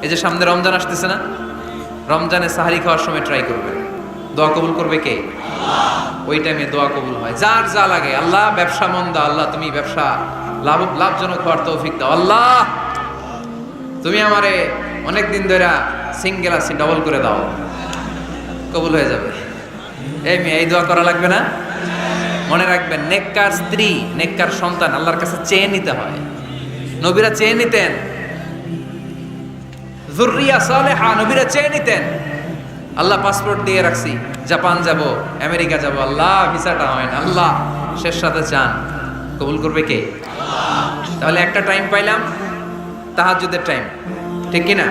এই যে সামনে রমজান আসতেছে না, রমজানে সাহারি খাওয়ার সময় ট্রাই করবেন, দোয়া কবুল করবে কে? ওই টাইমে দোয়া কবুল হয়। যার যা লাগে, আল্লাহ ব্যবসা মন্দা, আল্লাহ তুমি ব্যবসা লাভজনক হওয়ার তৌফিক দাও, আল্লাহ তুমি আমারে অনেক দিন ধরে সিঙ্গেল আছি, ডবল করে দাও, কবুল হয়ে যাবে। এই মেয়ে, এই দোয়া করা লাগবে না? মনে রাখবেন, নেককার স্ত্রী, নেককার সন্তান আল্লাহর কাছে চেয়ে নিতে হয়। নবীরা চেয়ে নিতেন, যুররিয়া সালেহা নবীরা চেয়ে নিতেন। আল্লাহ পাসপোর্ট দিয়ে রাখছি, জাপান যাব, আমেরিকা যাব, আল্লাহ ভিসাটা হয় না, আল্লাহ শেষ সাথে চান, কবুল করবে কে? তাহলে একটা টাইম পাইলাম, তাহাজ্জুদের টাইম, ঠিক কিনা?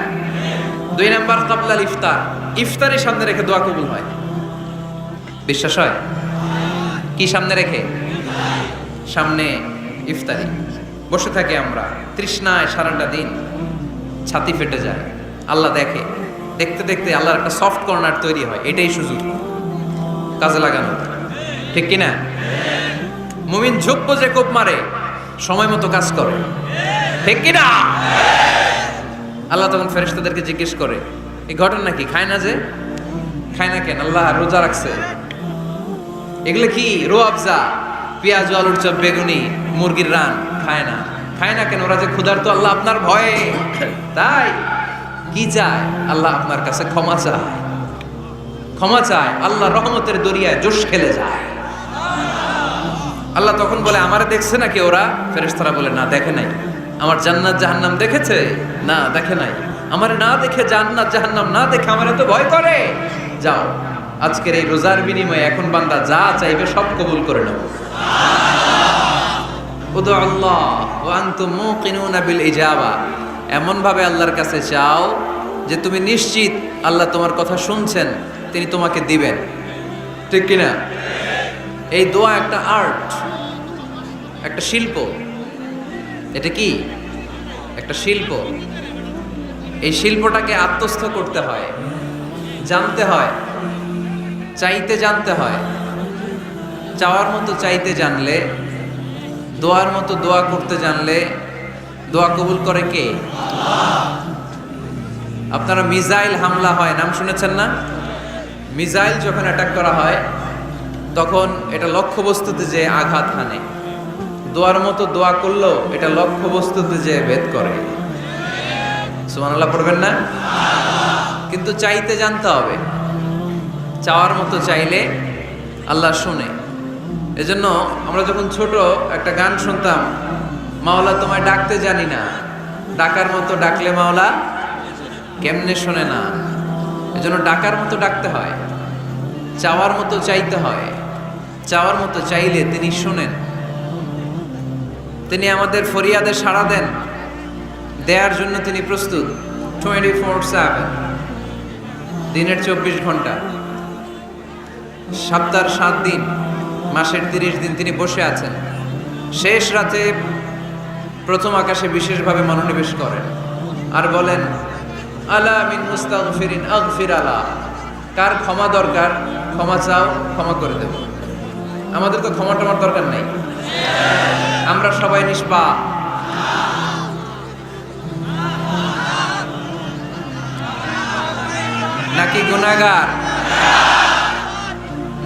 2 নাম্বার ক্বাবলাল ইফতার, ইফতারের সামনে রেখে দোয়া কবুল হয়। বিশ্বাস হয়? কি সামনে রেখে? সামনে ইফতারি বসে থাকি আমরা, তৃষ্ণায় সারাটা দিন, ছাতি ফেটে যায়, আল্লাহ দেখে, দেখতে দেখতে আল্লাহর একটা সফট কর্নার তৈরি হয়। এটাই সুযোগ, কাজে লাগানো, ঠিক কিনা? মুমিন ঝোপ যে কোপ মারে, সময় মতো কাজ করে, ঠিক কিনা? আল্লাহ তখন ফেরেশতাদেরকে জিজ্ঞেস করে, এই ঘটনা কি? খায় না যে, খায় না কেন? আল্লাহ রোজা রাখছে। এগুলো কি? রোয়াবজা, পেঁয়াজ, আলুর চপ, বেগুনি, মুরগির রান, খায় না। খায় না কেন? ওরা যে ক্ষুধার্ত, আল্লাহ আপনার ভয়ে। তাই কি চায়? আল্লাহ আপনার কাছে ক্ষমা চায়, ক্ষমা চায়, আল্লাহ রহমতের দরিয়ায় জোশ খেলে যায়। আল্লাহ তখন বলে, আমারে দেখছে নাকি ওরা? ফেরেশতারা বলে, না দেখে নাই। আমার জান্নাত জাহান্নাম দেখেছে? না দেখে নাই। আমারে না দেখে, জান্নাত জাহান্নাম না দেখে আমারে তো ভয় করে। যাও, আজকের এই রোজার বিনিময়ে এখন বান্দা যা চাইবে সব কবুল করে নাও। উদু আল্লাহ ওয়া আনতুম মুকিনুনা বিল ইজাবা, এমন ভাবে আল্লাহর কাছে চাও যে তুমি নিশ্চিত আল্লাহ তোমার কথা শুনছেন, তিনি তোমাকে দিবেন, ঠিক কিনা? এই দোয়া একটা আর্ট, একটা শিল্প। এটা কি? একটা শিল্প। এই শিল্পটাকে আত্মস্থ করতে হয়, জানতে হয়, চাইতে জানতে হয়। চাওয়ার মতো চাইতে জানলে, দোয়ার মতো দোয়া করতে জানলে দোয়া কবুল করে কে? আপনারা মিসাইল হামলা হয়, নাম শুনেছেন না? মিসাইল যখন অ্যাটাক করা হয় তখন এটা লক্ষ্যবস্তুতে যে আঘাত হানে। দোয়ার মতো দোয়া করলেও এটা লক্ষ্যবস্তুতে যে ভেদ করে। সুবহানাল্লাহ পড়বেন না? কিন্তু চাইতে জানতে হবে। চাওয়ার মতো চাইলে আল্লাহ শুনে। এজন্য আমরা যখন ছোট একটা গান শুনতাম, মাওলা তোমায় ডাকতে জানি না, ডাকার মতো ডাকলে মাওলা কেমনে শোনে না। এজন্য ডাকার মতো ডাকতে হয়, চাওয়ার মতো চাইতে হয়। চাওয়ার মতো চাইলে তিনি শোনেন, তিনি আমাদের ফরিয়াদে সাড়া দেন, দেওয়ার জন্য তিনি প্রস্তুত। 24/7, দিনের 24 ঘন্টা, সপ্তাহের 7 দিন, মাসের 30 দিন তিনি বসে আছেন। শেষ রাতে প্রথম আকাশে বিশেষভাবে মনোনিবেশ করেন আর বলেন, আলা মিন মুস্তাগফিরিন আগফির আলা, কার ক্ষমা দরকার ক্ষমা চাও, ক্ষমা করে দেব। আমাদের তো ক্ষমা টমার দরকার নাই, আমরা সবাই নিষ্পাপ। নাকি গুনাহগার,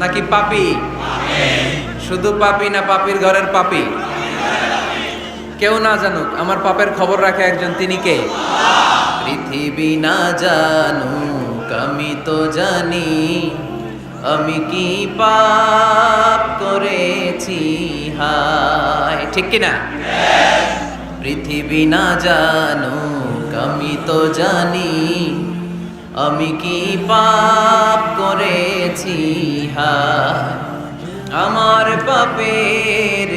নাকি পাপী? শুধু পাপী না পাপীর ঘরের পাপী? কেউ না জানুক, আমার পাপের খবর রাখে একজন, তিনি কে? পৃথিবী না জানুক, আমি তো জানি আমি কি পাপ করেছি, হায়, ঠিক কিনা? পৃথিবী না জানুক, আমি তো জানি আমি কি পাপ করেছি, হায়। আমার পাপের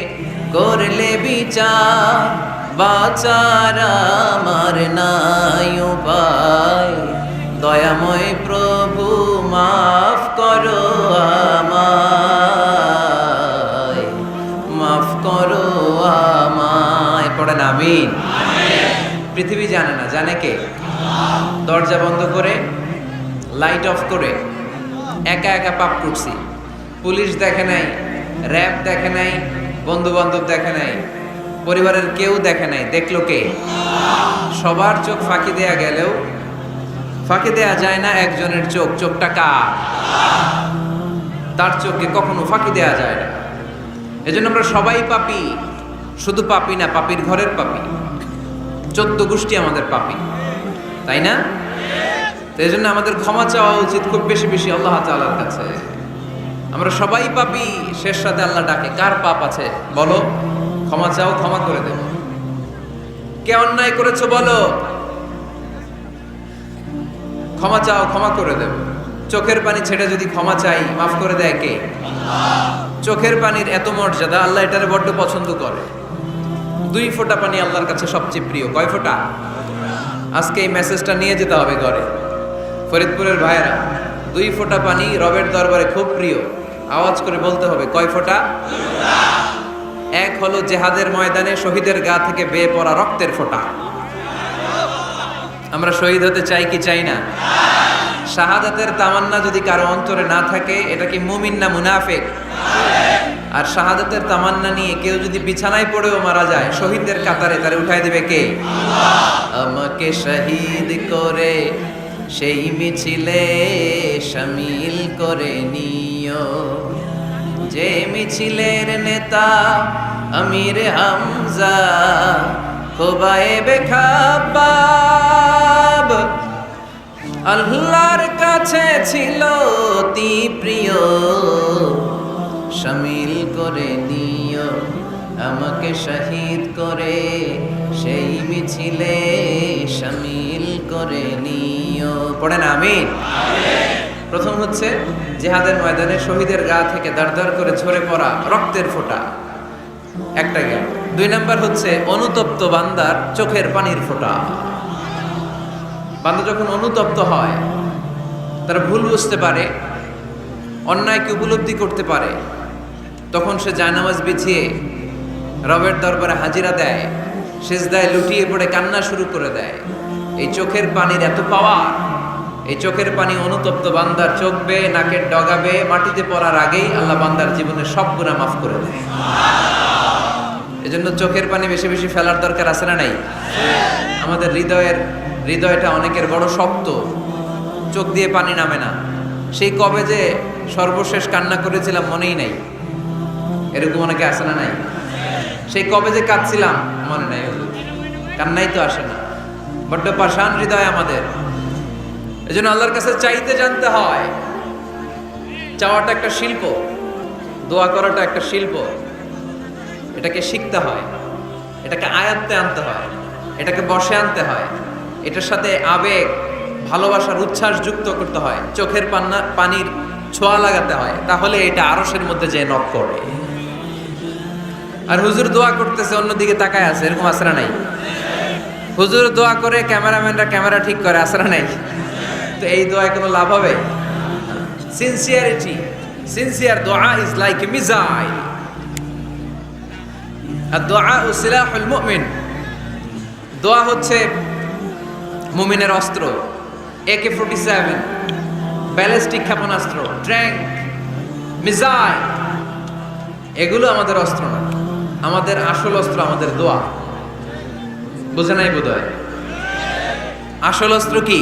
করলে বিচার, বাঁচার আমার নাই উপায়। দয়াময় প্রভু মাফ করো আমায়, মাফ করো আমায়। পড়েন আমিন। পৃথিবী জানে না, জানে কে? দরজা বন্ধ করে, লাইট অফ করে একা একা পাপ করছি। পুলিশ দেখে নাই, র্যাব দেখে নাই, বন্ধু বান্ধব দেখে নাই, পরিবারের কেউ দেখে নাই, দেখলো কে? সবার চোখ ফাঁকি দেয়া গেলেও ফাঁকি দেয়া যায় না একজনের চোখ। চোখটা কার? তার চোখকে কখনো ফাঁকি দেয়া যায় না। এজন্য আমরা সবাই পাপী, শুধু পাপী না, পাপীর ঘরের পাপী। 14 গোষ্ঠী আমাদের পাপী, তাই না? তো এই জন্য আমাদের ক্ষমা চাওয়া উচিত খুব বেশি বেশি আল্লাহ তাআলার কাছে। আমরা সবাই পাপী, শেষ সাথে আল্লাহ ডাকে, কার পাপ আছে বলো, ক্ষমা চাও, ক্ষমা করে দেব। কে অন্যায় করেছো বলো, ক্ষমা চাও, ক্ষমা করে দেব। চোখের পানি ছেড়ে যদি ক্ষমা চাই, মাফ করে দেয় কে? চোখের পানির এত মর্যাদা, আল্লাহ এটারে বড্ড পছন্দ করে। 2 ফোঁটা পানি আল্লাহর কাছে সবচেয়ে প্রিয়। কয় ফোঁটা? আজকে এই মেসেজটা নিয়ে যেতে হবে ঘরে। ফরিদপুরের ভাইয়েরা, 2 ফোঁটা পানি রবের দরবারে খুব প্রিয়। আওয়াজ করে বলতে হবে, কয় ফোঁটা? 1 হলো জেহাদের ময়দানে শহীদের গা থেকে বেয়ে পড়া রক্তের ফোঁটা। আমরা শহীদ হতে চাই কি চাই না? শাহাদাতের তামান্না যদি কারো অন্তরে না থাকে, এটা কি মুমিন না মুনাফিক? আর শাহাদাতের তামান্না নিয়ে কেউ যদি বিছানায় পড়েও মারা যায়, শহীদদের কাতারে তারে উঠাই দেবে কে? আমাকে শহীদ করে সেই মিছিলে শামিল করে নিও, যে মিছিলের নেতা আমির হামজা খোবায়েবে খাব্বাব। আল্লাহর কাছে ছিল অতি প্রিয়, শামিল করে নিও আমাকে শহীদ করে সেই মিছিলে শামিল করে নিও। পড়েন আমিন। প্রথম হচ্ছে জিহাদের ময়দানে শহীদের গা থেকে দাঁড় দাঁড় করে ঝরে পড়া রক্তের ফোঁটা, একটা গেল। 2 নাম্বার হচ্ছে অনুতপ্ত বান্দার চোখের পানির ফোঁটা। বান্দা যখন অনুতপ্ত হয়, তারা ভুল বুঝতে পারে, অন্যায়কে উপলব্ধি করতে পারে, তখন সে জায়নামাজ বিছিয়ে রবের দরবারে হাজিরা দেয়, সিজদায় লুটিয়ে পড়ে কান্না শুরু করে দেয়। এই চোখের পানির এত পাওয়ার, এই চোখের পানি অনুতপ্ত বান্দার চোখ বেয়ে নাকের ডগাবে মাটিতে পড়ার আগেই আল্লাহ বান্দার জীবনের সব গুনাহ মাফ করে দেয়। এজন্য চোখের পানি বেশি বেশি ফেলার দরকার আছে না নাই? আমাদের হৃদয়টা অনেকের বড় শক্ত, চোখ দিয়ে পানি নামে না। সেই কবে যে সর্বশেষ কান্না করেছিলাম মনেই নাই, এরকম অনেকে আসে না নাই? সেই কবে যে কাঁদছিলাম মনে নাই, কান্নাই তো আসে না। বড্ড পাষাণ হৃদয় আমাদের। এজন্য আল্লাহর কাছে চাইতে জানতে হয়। চাওয়াটা একটা শিল্প, দোয়া করাটা একটা শিল্প। এটাকে শিখতে হয়, এটাকে আয়ত্তে আনতে হয়, এটাকে বশে আনতে হয়, এটার সাথে আবেগ, ভালোবাসার উচ্ছ্বাস যুক্ত করতে হয়, চোখের পানির ছোঁয়া লাগাতে হয়, তাহলে এটা আরশের মধ্যে যে নক করে। আর হুজুর দোয়া করতেছে, অন্যদিকে তাকায় আছে, এরকম আসরা নাই? হুজুর দোয়া করে ক্যামেরাম্যানরা ক্যামেরা ঠিক করে, আসরা নাই? তো এই দোয়ায় কোনো লাভ হবে? সিনসিয়ার দোয়া ইজ লাইক এ মিসাইল। আর দোয়া সিলাহুল মুমিন। দোয়া হচ্ছে মুমিনের অস্ত্র। AK-47 ব্যালিস্টিক ক্ষেপণাস্ত্র, ট্যাঙ্ক, মিসাইল, এগুলো আমাদের অস্ত্র না। আমাদের আসল অস্ত্র আমাদের দোয়া। বুঝে নাই বোধহয়? আসল অস্ত্র কি?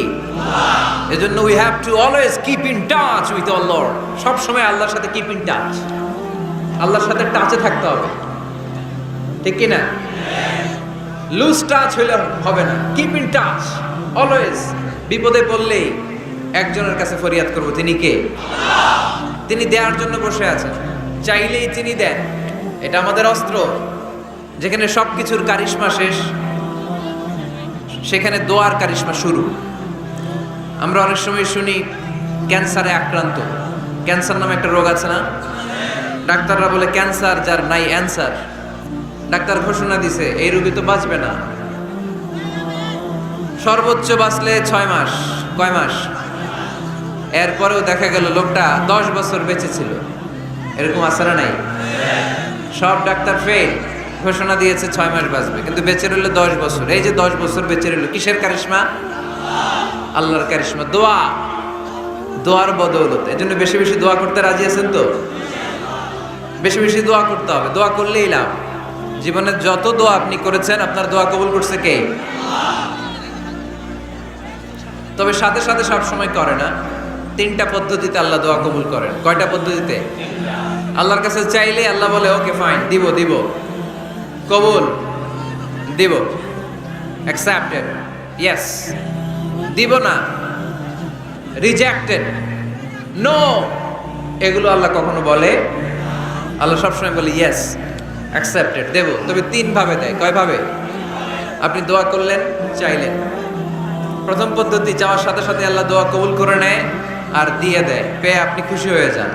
এজন্য we have to always keep in touch with our Lord. সব সময় আল্লাহর সাথে কিপ ইন টাচ, আল্লাহর সাথে টাচে থাকতে হবে, ঠিক কি না? লুজ টাচ হইলে হবে না, কিপ ইন টাচ অলওয়েজ। বিপদে পড়লেই একজনের কাছে ফরিয়াদ করব, তিনি কে? তিনি দেওয়ার জন্য বসে আছেন, চাইলেই তিনি দেন। এটা আমাদের অস্ত্র। যেখানে সবকিছুর কারিশমা শেষ, সেখানে দোয়ার কারিশমা শুরু। আমরা অনেক সময় শুনি ক্যান্সারে আক্রান্ত। ক্যান্সার নামে একটা রোগ আছে না? ডাক্তাররা বলে ক্যান্সার যার নাই অ্যান্সার। ডাক্তার ঘোষণা দিছে এই রোগী তো বাঁচবে না, সর্বোচ্চ বাঁচলে 6 মাস। কয় মাস? এরপরেও দেখা গেল লোকটা 10 বছর বেঁচে ছিল। এরকম আছে না নাই? সব ডাক্তার ফেল, ঘোষণা দিয়েছে 6 মাস বাঁচবে, কিন্তু বেঁচে রইল 10 বছর। এই যে 10 বছর বেঁচে রইল, কিসের কারিশমা? আল্লাহর কারিশমা। দোয়া, দোয়ার বদৌলতে। এজন্য বেশি বেশি দোয়া করতে রাজি আছেন তো? বেশি বেশি দোয়া করতে হবে, দোয়া করলেই লাভ। জীবনে যত দোয়া আপনি করেছেন আপনার দোয়া কবুল করছে কে? তবে সাথে সাথে সব সময় করে না। 3টা পদ্ধতিতে আল্লাহ দোয়া কবুল করেন। কয়টা পদ্ধতিতে? আল্লাহর কাছে চাইলে আল্লাহ বলে ওকে ফাইন, দিব দিব, কবুল, দিব, অ্যাকসেপ্টেড, ইয়েস। দিব না, রিজেক্টেড, নো, এগুলো আল্লাহ কখনো বলে? আল্লাহ সবসময় বলে ইয়েস, অ্যাকসেপ্টেড, দেব। তবে 3 ভাবে দেয়। কয় ভাবে? আপনি দোয়া করলেন, চাইলেন, প্রথম পদ্ধতি চাওয়ার সাথে সাথে আল্লাহ দোয়া কবুল করে নেয় আর দিয়ে দেয়, পেয়ে আপনি খুশি হয়ে যান,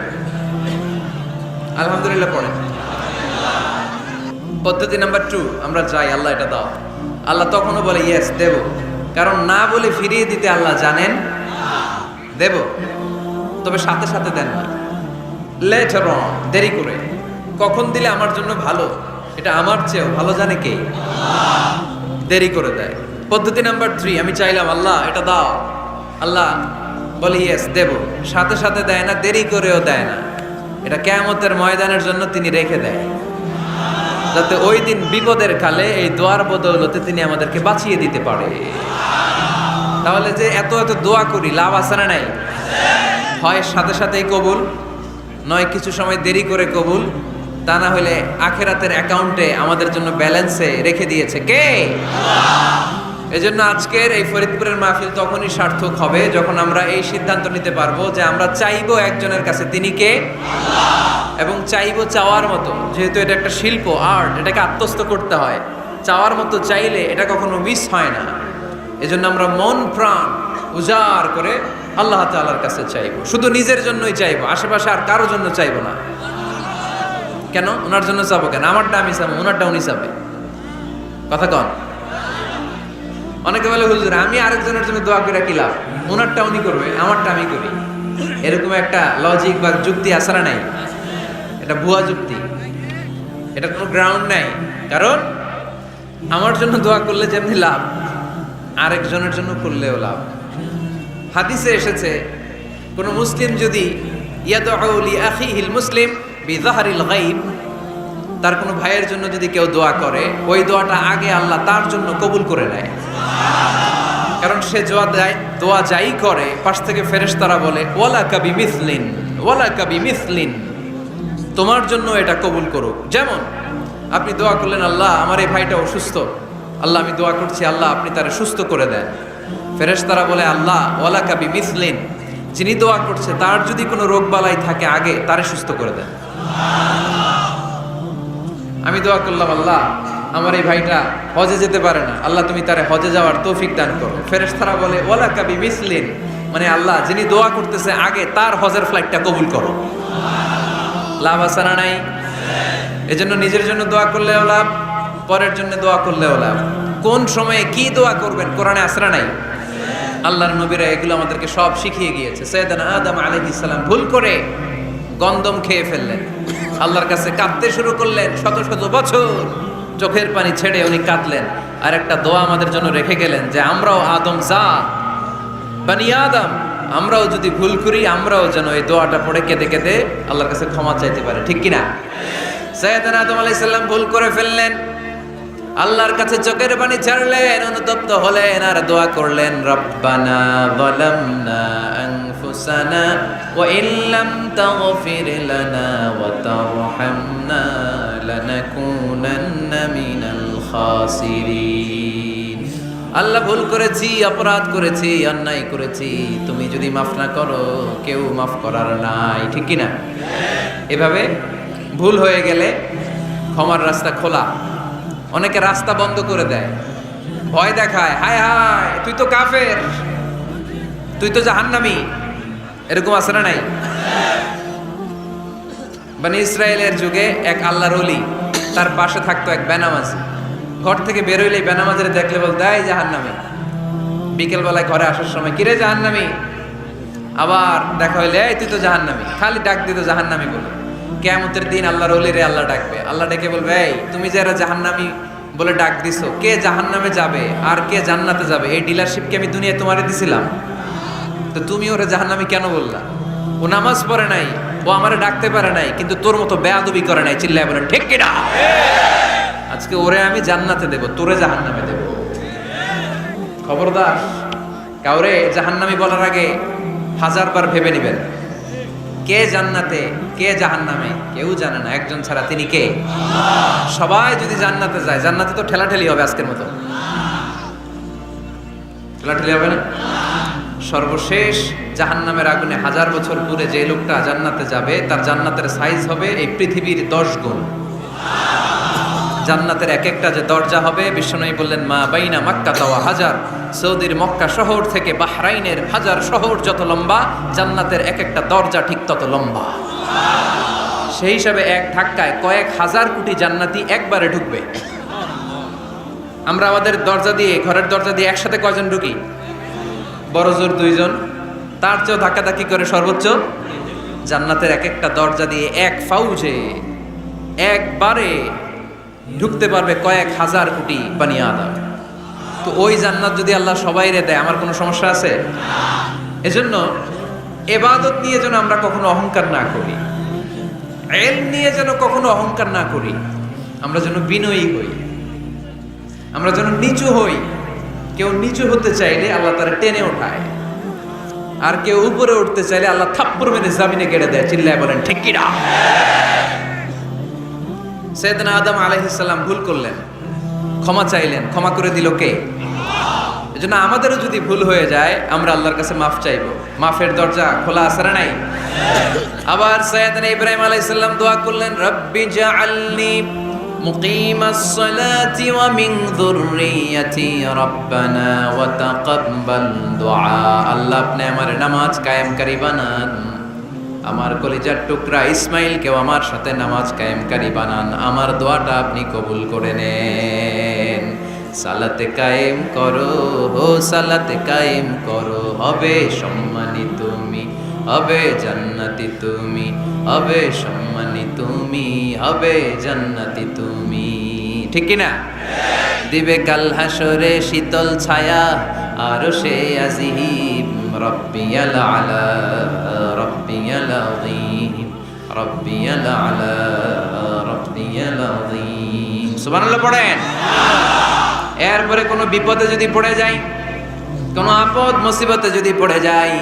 আলহামদুলিল্লাহ পড়েন। পদ্ধতি নাম্বার 2, আমরা চাই আল্লাহ এটা দাও, আল্লাহ তখনও বলে ইয়েস, দেব। কারণ না বলে ফিরিয়ে দিতে আল্লাহ জানেন, দেব, তবে সাথে সাথে দেন না, লেটার অন, দেরি করে। কখন দিলে আমার জন্য ভালো, এটা আমার চেয়েও ভালো জানে কে? দেরি করে দেয়। পদ্ধতি নাম্বার 3, আমি চাইলাম আল্লাহ এটা দাও, আল্লাহ বলে ইয়েস, দেব, সাথে সাথে দেয় না, দেরি করেও দেয় না। এটা কিয়ামতের ময়দানের জন্য তিনি রেখে দেয়, যাতে ওই দিন বিপদের কালে এই দোয়ার বদৌলতে তিনি আমাদেরকে বাঁচিয়ে দিতে পারে। তাহলে যে এত এত দোয়া করি, লাভ আছে না নাই? হয় সাথে সাথেই কবুল, নয় কিছু সময় দেরি করে কবুল, তা না হলে আখেরাতের অ্যাকাউন্টে আমাদের জন্য ব্যালেন্সে রেখে দিয়েছে কে? এজন্য আজকের এই ফরিদপুরের মাহফিল তখনই সার্থক হবে যখন আমরা এই সিদ্ধান্ত নিতে পারবো যে আমরা চাইবো একজনের কাছে, তিনি কে? এবং চাইবো চাওয়ার মতো। যেহেতু এটা একটা শিল্প, আর্ট, এটাকে আত্মস্থ করতে হয়। চাওয়ার মতো চাইলে এটা কখনো মিস হয় না। এজন্য আমরা মন প্রাণ উজাড় করে আল্লাহ তাআলার কাছে চাইবো, শুধু নিজের জন্যই চাইবো, আশেপাশে আর কারোর জন্য চাইবো না। কেন? ওনার জন্য চাবো কেন? আমারটা আমি চাবো, ওনারটা উনি চাবে। কথা কন। অনেকে বলে হুজুর আমি আরেকজনের জন্য দোয়া করে কি লাভ, ওনারটা উনি করবে, আমারটা আমি করি। এরকম একটা লজিক বা যুক্তি আছে না নাই? এটা ভুয়া যুক্তি, এটা কোনো গ্রাউন্ড নাই। কারণ আমার জন্য দোয়া করলে যেমনি লাভ, আরেকজনের জন্য করলেও লাভ। হাদিসে এসেছে কোন মুসলিম যদি ইয়াদউ লি আখিহিল মুসলিম বিযাহরিল গায়ব, তার কোনো ভাইয়ের জন্য যদি কেউ দোয়া করে, ওই দোয়াটা আগে আল্লাহ তার জন্য কবুল করে নেয়। কারণ সে দোয়া যাই করে, পাশ থেকে ফেরেশতারা বলে ওয়ালাকা বিমিসলিন, ওয়ালাকা বিমিসলিন, তোমার জন্য এটা কবুল করুক। যেমন আপনি দোয়া করলেন আল্লাহ আমার এই ভাইটা অসুস্থ, আল্লাহ আমি দোয়া করছি আল্লাহ আপনি তারে সুস্থ করে দেন। ফেরেশতারা বলে আল্লাহ ওয়ালাকা বিমিসলিন, যিনি দোয়া করছে তার যদি কোনো রোগ বালাই থাকে আগে তারে সুস্থ করে দেন। আমি দোয়া করলাম আল্লাহ আমার এই ভাইটা হজে যেতে পারে না, আল্লাহ তুমি তারে হজে যাওয়ার তৌফিক দান করো। ফেরেশতারা বলে ওয়ালাকা বিমিসলিন, মানে আল্লাহ যিনি দোয়া করতেছে আগে তার হজের ফ্লাইটটা কবুল করো। লাভ আছে না নাই? এজন্য নিজের জন্য দোয়া করলেও লাভ, পরের জন্য দোয়া করলেও লাভ। কোন সময়ে কি দোয়া করবেন কোরআনে আছে না নাই? আল্লাহর নবীরা এগুলো আমাদেরকে সব শিখিয়ে গিয়েছে। সাইয়েদনা আদম আলাইহিস সালাম ভুল করে গন্ধম খেয়ে ফেললেন, আল্লাহর কাছে কাঁদতে শুরু করলেন, শত শত বছর চোখের পানি ছেড়ে উনি কাঁদলেন। আর একটা দোয়া আমাদের জন্য রেখে গেলেন যে আমরাও আদম জাত, বানি আদম, আমরাও যদি ভুল করি আমরাও যেন এই দোয়াটা পড়ে কেঁদে কেঁদে আল্লাহর কাছে ক্ষমা চাইতে পারে, ঠিক কিনা? সাইয়েদনা আদম আলাইহিস সালাম ভুল করে ফেললেন, আল্লাহর কাছে চোখের পানি ছাড়লেন, অনুতপ্ত হলেন আর দোয়া করলেন রব্বানা যালামনা আনফুসানা ওয়া ইল্লাম তাগফির লানা ওয়া তারহামনা লানাকুনান্না মিনাল খাসিরিন। আল্লাহ ভুল করেছি, অপরাধ করেছি, অন্যায় করেছি, তুমি যদি মাফ না করো কেউ মাফ করার নাই, ঠিক কিনা? এভাবে ভুল হয়ে গেলে ক্ষমার রাস্তা খোলা। অনেকে রাস্তা বন্ধ করে দেয়, ভয় দেখায়, হায় হায় তুই তো কাফের, তুই তো জাহান্নামী, এরকম আছে না নাই? বনি ইসরায়েলের যুগে এক আল্লাহর ওলি, তার পাশে থাকতো এক বেনামাজি। ঘর থেকে বেরোইলে বেনামাজিরে দেখলে বলতো এই জাহান্নামী। বিকেলবেলায় ঘরে আসার সময় কিরে জাহান্নামী, আবার দেখা হইলে এই তুই তো জাহান্নামী, খালি ডাক দিত জাহান্নামী বলে। কিয়ামতের দিন আল্লাহর ওলিরে আল্লাহ ডাকবে, আল্লাহ ডেকে বলবে এই তুমি যারা জাহান্নামী বলে ডাক দিছো, কে জাহান্নামে যাবে আর কে জান্নাতে যাবে এই ডিলারশিপ কি আমি দুনিয়ায় তোমারে দিছিলাম? তো তুমি ওরে জাহান্নামী কেন বললা? ও নামাজ পড়ে নাই, ও আমারে ডাকতে পারে নাই, কিন্তু তোর মতো বেয়াদবি করে নাই, চিল্লায় বলেন ঠিক কিনা? আজকে ওরে আমি জান্নাতে দেব, তোরে জাহান্নামে দেব। খবরদার, কাউরে জাহান্নামী বলার আগে 1000 বার ভেবে নেবেন। কে জান্নাতে কে জাহান্নামে কেউ জানে না, একজন ছাড়া, তিনি কে? সবাই যদি জান্নাতে যায়, জান্নাতে তো ঠেলাঠেলি হবে আজকের মতো। ঠেলাঠেলি হবে না? সর্বশেষ জাহান্নামের আগুনে 1000 বছর পুরে যে লোকটা জান্নাতে যাবে, তার জান্নাতের সাইজ হবে এই পৃথিবীর 10 গুণ। জান্নাতের এক একটা যে দরজা হবে, বিশ্বনবী বললেন মা বাইনা মক্কা ওয়া হাজার, সৌদির মক্কা শহর থেকে বাহরাইনের হাজার শহর যত লম্বা, জান্নাতের এক একটা দরজা ঠিক তত লম্বা। সেই হিসাবে এক ধাক্কায় কয়েক হাজার কোটি জান্নাতি একবারে ঢুকবে। আমরা আমাদের দরজা দিয়ে, ঘরের দরজা দিয়ে একসাথে কয়জন ঢুকি? বড় জোর 2 জন, তার চেয়েও ধাক্কাধাক্কি করে সর্বোচ্চ। জান্নাতের এক একটা দরজা দিয়ে এক ফাউজে একবারে ঢুকতে পারবে কয়েক হাজার কোটি বানি আদম। তো ওই জান্নাত যদি আল্লাহ সবাইরে দেয়, আমার কোনো সমস্যা আছে? এজন্য ইবাদত নিয়ে যেন আমরা কখনো অহংকার না করি, ইলম নিয়ে যেন কখনো অহংকার না করি। আমরা যেন বিনয়ী হই, আমরা যেন নিচু হই। কেউ নিচু হতে চাইলে আল্লাহ তারা টেনে ওঠায়, আর কেউ উপরে উঠতে চাইলে আল্লাহ থাপ্পড় মেরে জমিনে গেড়ে দেয়। চিল্লায় বলেন ঠিক কি না? সাইয়েদনা আদম আলাইহিস সালাম ভুল করলেন, ক্ষমা চাইলেন, ক্ষমা করে দিল কে? এজন্য আমাদেরও যদি ভুল হয়ে যায়, আমরা আল্লাহর কাছে মাফ চাইবো। মাফের দরজা খোলা আছে না নাই? আবার সাইয়েদনা ইব্রাহিম আলাইহিস সালাম দোয়া করলেন, রব্বি জাআলনি মুকিমাস সালাতি ওয়া মিন যুররিয়াতি রব্বানা ওয়া তাকাব্বাল দুআ। আল্লাহ আপনি আমার নামাজ কায়েমকারী বানান, আমার কলিজার টুকরা ইসমাইলকেও আমার সাথে নামাজ কায়েমকারী বানান, আমার দোয়াটা আপনি কবুল করে নেন। সালাতে কায়েম করো, ও সালাতে কায়েম করো, হবে সম্মানী তুমি, হবে জান্নাতি তুমি, হবে সম্মানী তুমি, হবে জান্নাতি তুমি। ঠিক কি না? দিবে কাল হাসরে শীতল ছায়া, আরশে আজিম, রব্বিয়াল আলা, রব্বিয়াল আযীম, রব্বিয়াল আলা, রব্বিয়াল আযীম। সুবহানাল্লাহ পড়েন। এরপরে কোনো বিপদে যদি পড়ে যাই, কোনো আপদ মুসিবতে যদি পড়ে যাই,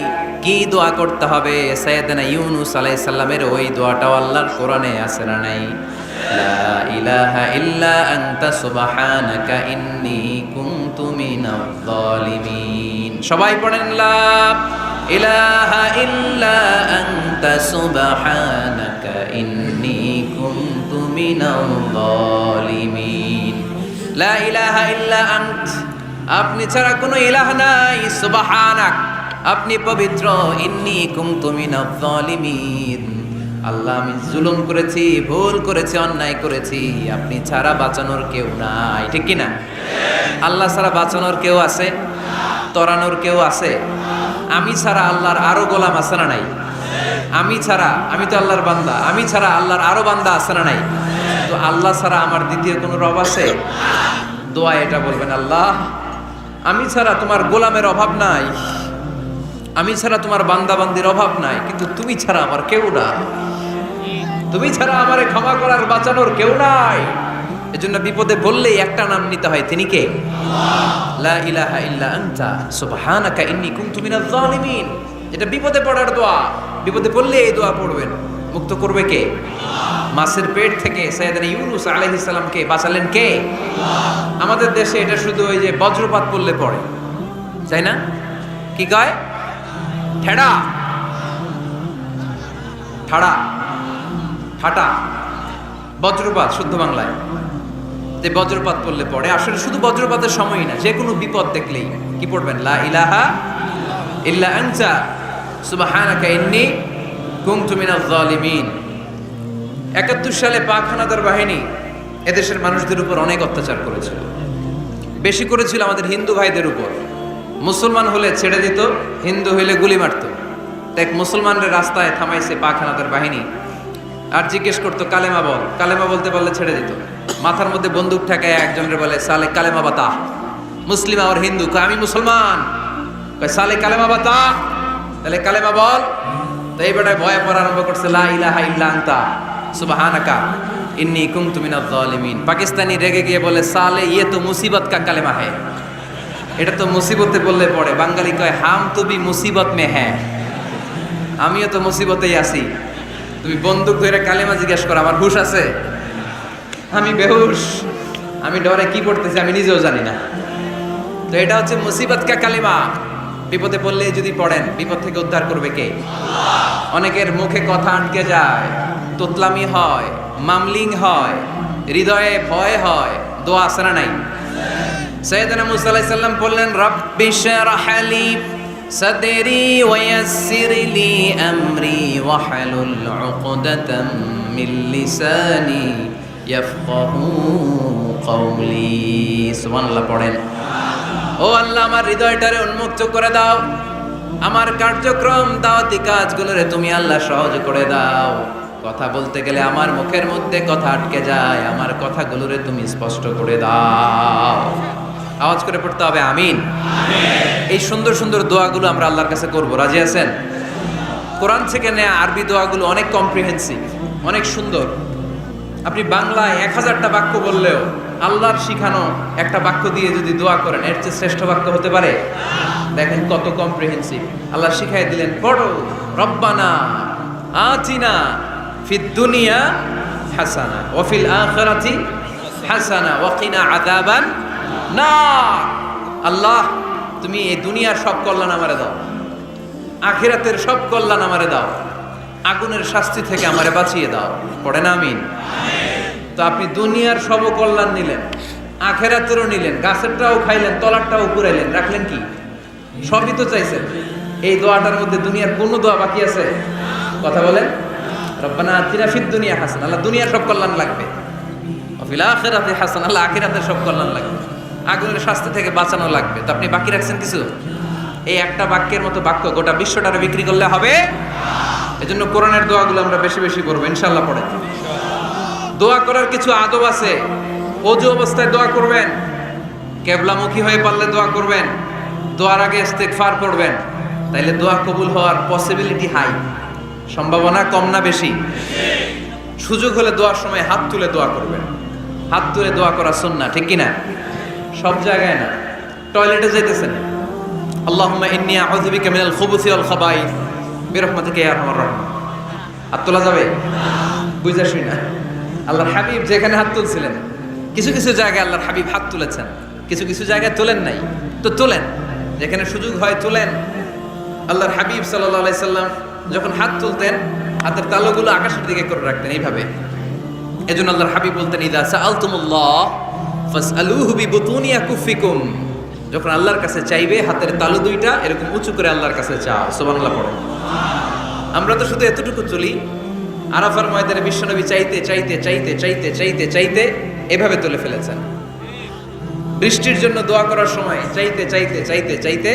কি দোয়া করতে হবে? সাইয়েদনা ইউনূস আলাইহিস সালামের ওই দোয়াটাও আল্লাহর কোরআনে আছে না নাই? লা ইলাহা ইল্লা আনতা সুবহানাকা ইন্নী কুনতু মিনাজ জালিমিন। সবাই পড়েন লা ইলাহা ইল্লা আনতা সুবহানাকা ইন্নী কুনতু মিনাজ জালিমিন। লা ইলাহা ইল্লা আন্ত, আপনি ছাড়া কোনো ইলাহ নাই, সুবহানাক, আপনি পবিত্র, ইন্নী কুনতু মিনাজ জালিমিন, আল্লাহ আমি জুলুম করেছি, ভুল করেছি, অন্যায় করেছি, আপনি ছাড়া বাঁচানোর কেউ নাই। ঠিক কি না? আল্লাহ ছাড়া বাঁচানোর কেউ আছে? তরানোর কেউ আছে? আমি ছাড়া আল্লাহর আরো গোলাম আছে না নাই? আমি ছাড়া, আমি তো আল্লাহর বান্দা, আমি ছাড়া আল্লাহর আরো বান্দা আছে না নাই? তো আল্লাহ ছাড়া আমার দ্বিতীয় কোনো রব আছে? দোয়া এটা বলবেন, আল্লাহ আমি ছাড়া তোমার গোলামের অভাব নাই, আমি ছাড়া তোমার বান্দাবান্দির অভাব নাই, কিন্তু তুমি ছাড়া আমার কেউ নাই, তুমি ছাড়া আমারে ক্ষমা করার বাঁচানোর কেউ নাই। এজন্য বিপদে বললেই একটা নাম নিতে হয়, তিনি কে? লা ইলাহা ইল্লা আনতা সুবহানাকা ইন্নী কুনতু মিনাজ জালিমিন। এটা বিপদে পড়ার দোয়া, বিপদে পড়লে এই দোয়া পড়বেন। মুক্ত করবে কে? মাছের পেট থেকে সাইয়েদনা ইউনূস আলাইহিস সালামকে বাঁচালেন কে? আমাদের দেশে এটা শুধু ওই যে বজ্রপাত পড়লে পড়ে, তাই না? কি কয়? ঠেড়া, ঠাড়া, ঠাটা, বজ্রপাত শুদ্ধ বাংলায়। যে বজ্রপাত পড়লে পড়ে, আসলে শুধু বজ্রপাতের সময়ই না, যে কোনো বিপদ দেখলেই কি পড়বেন? লা ইলাহা ইল্লা আনতা সুবহানাকা ইন্নী কুনতু মিনাজ জালিমিন। ৭১ সালে পাক হানাদার বাহিনী এদেশের মানুষদের উপর অনেক অত্যাচার করেছিল, বেশি করেছিল আমাদের হিন্দু ভাইদের উপর। মুসলমান হলে ছেড়ে দিত, হিন্দু হইলে গুলি মারত। এক মুসলমানদের রাস্তায় থামাইছে পাক হানাদার বাহিনী, আর জিজ্ঞেস করতো কালেমা বল, কালেমা বলতে পারলে ছেড়ে দিত। মাথার মধ্যে বন্দুক ঠেকায় একজনের বলে সালে কালেমা বাতা, মুসলিম আর হিন্দু, আমি মুসলমান, সালে কালেমা বাতা, তাহলে কালেমা বল। তো এই বেটায় ভয়ে পড়া আরম্ভ করছে, লা ইলাহা ইল্লা আনতা সুবহানাকা ইন্নী কুনতু মিনাজ জালিমিন। পাকিস্তানি রেগে গিয়ে বলে সালে ইয়ে তো মুসিবত কা কালেমা হ্যায়, এটা তো মুসিবতে বললে পড়ে। বাঙালি কয় হাম তো ভি মুসিবত মে হ্যায়, আমিও তো মুসিবতেই আছি। তুমি বন্দুক ধরে কালেমা জিজ্ঞেস করো, আমার হুশ আছে? আমি বেহুশ, আমি ডরে কি পড়তেছি আমি নিজেও জানি না। তো এটা হচ্ছে মুসিবত কা কালেমা। বিপদে পড়লে যদি পড়েন, বিপদ থেকে উদ্ধার করবে কে? অনেকের মুখে কথা আটকে যায়, তোতলামি হয়, মামলিং হয়, হৃদয়ে ভয় হয়, দোয়া আছে না নাই? সাইয়েদনা মুসা আলাইহিস সালাম বললেন রাব্বি শরহ লি সাদরি ওয়া ইয়াসসির লি আমরি ওয়াহলুল উকদাতাম মিন লিসানি ইয়াফকাহু কওলি। সুবহানাল্লাহ পড়েন। ও আল্লাহ, আমার হৃদয়টারে উন্মুক্ত করে দাও, আমার কার্যক্রম দাওয়াতি কাজগুলোরে তুমি আল্লাহ সহজ করে দাও। কথা বলতে গেলে আমার মুখের মধ্যে কথা আটকে যায়, আমার কথাগুলোরে তুমি স্পষ্ট করে দাও। আওয়াজ করে পড়তে হবে আমিন। এই সুন্দর সুন্দর দোয়াগুলো আমরা আল্লাহর কাছে করব, রাজি আছেন? কোরআন থেকে নেয়া আরবি দোয়াগুলো অনেক কম্প্রিহেন্সিভ, অনেক সুন্দর। আপনি বাংলায় 1000টা বাক্য বললেও আল্লাহর শিখানো একটা বাক্য দিয়ে যদি দোয়া করেন, এর চেয়ে শ্রেষ্ঠ বাক্য হতে পারে? দেখেন কত কম্প্রিহেন্সিভ। আল্লাহ শিখাই দিলেন, পড়ো রব্বানা আতিনা ফিদ দুনিয়া হাসানা ওয়া ফিল আখিরাতি হাসানা ওয়া কিনা আযাবান নার। আল্লাহ, তুমি এই দুনিয়ার সব কল্যাণ আমারে দাও, আখিরাতের সব কল্যাণ আমারে দাও, আগুনের শাস্তি থেকে আমারে বাঁচিয়ে দাও। পড়েন আমিন। তো আপনি দুনিয়ার সব কল্যাণ নিলেন, আখিরাতেরও নিলেন, গাছেরটাও খাইলেন, তলারটাও কুড়াইলেন, রাখলেন কি? সবই তো চাইছেন। এই দোয়াটার মধ্যে দুনিয়ার কোনো দোয়া বাকি আছে? কথা বলেন। রব্বানা আতিনা ফিদ দুনিয়া হাসানা, আল্লাহ দুনিয়ার সব কল্যাণ লাগবে। ওয়া ফিল আখিরাতি হাসানা, আল্লাহ আখিরাতের সব কল্যাণ লাগবে, আগুনের শাস্তি থেকে বাঁচানো লাগবে। তো আপনি বাকি রাখছেন কিছু? এই একটা বাক্যের মতো বাক্য গোটা বিশ্বটারে বিক্রি করলে হবে? এজন্য কোরআনের দোয়াগুলো আমরা বেশি বেশি করবো ইনশাআল্লাহ। পড়ে দোয়া করার কিছু আদব আছে। ওযু অবস্থায় দোয়া করবেন, কিবলামুখী হয়ে পারলে দোয়া করবেন, দোয়ার আগে ইস্তেগফার করবেন, তাইলে দোয়া কবুল হওয়ার পসিবিলিটি হাই, সম্ভাবনা কম না বেশি? সুযোগ হলে দোয়ার সময় হাত তুলে দোয়া করবেন। হাত তুলে দোয়া করা সুন্নাহ, ঠিক কি না? সব জায়গায় না। টয়লেটে যাইতেছেন, আল্লাহুম্মা ইন্নী আউযু বিকা মিনাল খুবুসি ওয়াল খাবাইস বিরহমাতিকা ইয়া আরহামার রাহিমিন। হাত তোলা যাবে? বুঝাসই না। আল্লাহর হাবিব যেখানে হাত তুলছিলেন, কিছু কিছু জায়গায় আল্লাহর হাবিব হাত তুলেছেন, কিছু কিছু জায়গায় তোলেন নাই। তো তোলেন, যেখানে সুযোগ হয় তোলেন। আল্লাহর হাবিব সাল্লাল্লাহু আলাইহি সাল্লাম যখন হাত তুলতেন, হাতের তালুগুলো আকাশের দিকে করে রাখতেন এইভাবে। এজন্য আল্লাহর হাবিব বলতেন, ইযা সাআলতুমুল্লাহ ফাসআলুহু বিবুতুনি আকুফিকুম। যখন আল্লাহর কাছে চাইবে, হাতের তালু দুইটা এরকম উঁচু করে আল্লাহর কাছে চাও। সুবহানাল্লাহ পড়ো। আমরা তো শুধু এতটুকু চলি। আরাফার ময়দানে বিশ্বনবী চাইতে চাইতে চাইতে চাইতে চাইতে চাইতে এভাবে তুলে ফেলেছেন। বৃষ্টির জন্য দোয়া করার সময় চাইতে চাইতে চাইতে চাইতে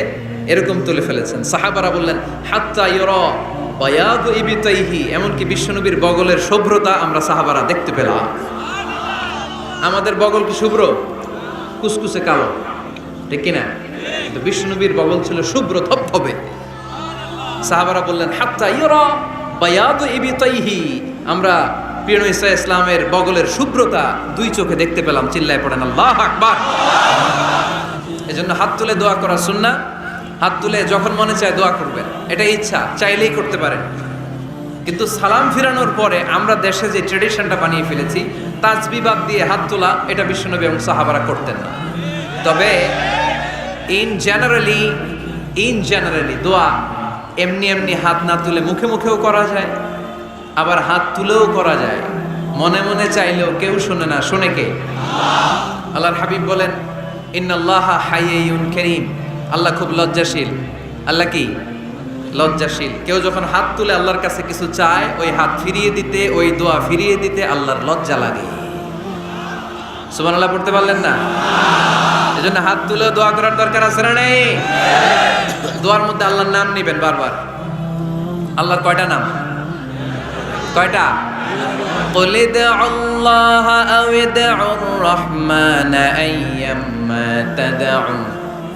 এরকম তুলে ফেলেছেন। সাহাবারা বললেন, হাত্তা ইউরা বায়াদু ইবতাইহি, এমনকি বিশ্বনবীর বগলের শুভ্রতা আমরা সাহাবারা দেখতে পেলাম। আমাদের বগল কি শুভ্র? কুসকুসে কালো, ঠিক কিনা? কিন্তু বিশ্বনবীর বগল ছিল শুভ্র ধবধবে। সাহাবারা বললেন, হাত্তা ইউরা বায়াদু ইবতাইহি, আমরা প্রিয় নবী সাল্লাল্লাহু আলাইহি ইসলামের বগলের শুভ্রতা দুই চোখে দেখতে পেলাম। চিল্লায় পড়েন আল্লাহু আকবার। এজন্য হাত তুলে দোয়া করা সুন্নাহ। হাত তুলে যখন মনে চায় দোয়া করবেন, এটা ইচ্ছা, চাইলেই করতে পারেন। কিন্তু সালাম ফিরানোর পরে আমরা দেশে যে ট্রেডিশনটা বানিয়ে ফেলেছি, তাসবিহ বাদ দিয়ে হাত তোলা, এটা বিশ্বনবী এবং সাহাবারা করতেন না। তবে ইন জেনারেলি দোয়া এমনি এমনি হাত না তুলে মুখে মুখেও করা যায়, আবার হাত তুলেও করা যায়। মনে মনে চাইলেও কেউ শোনে না, শোনে কে? আল্লাহর হাবিব বলেন, ইন্নাল্লাহা হাইয়্যুন কারীম, আল্লাহ খুব লজ্জাশীল। আল্লাহ কি? লজ্জাশীল। কেউ যখন হাত তুলে আল্লাহর কাছে কিছু চায়, ওই হাত ফিরিয়ে দিতে, ওই দোয়া ফিরিয়ে দিতে আল্লাহর লজ্জা লাগে। সুবহানাল্লাহ পড়তে পারলেন না? এজন্য হাত তুলে দোয়া করার দরকার আছে না নেই? দোয়ার মধ্যে আল্লাহর নাম নেবেন বারবার। আল্লাহর কয়টা নাম? কয়টা? قل ادعوا الله أو ادعوا الرحمن أيما تدعوا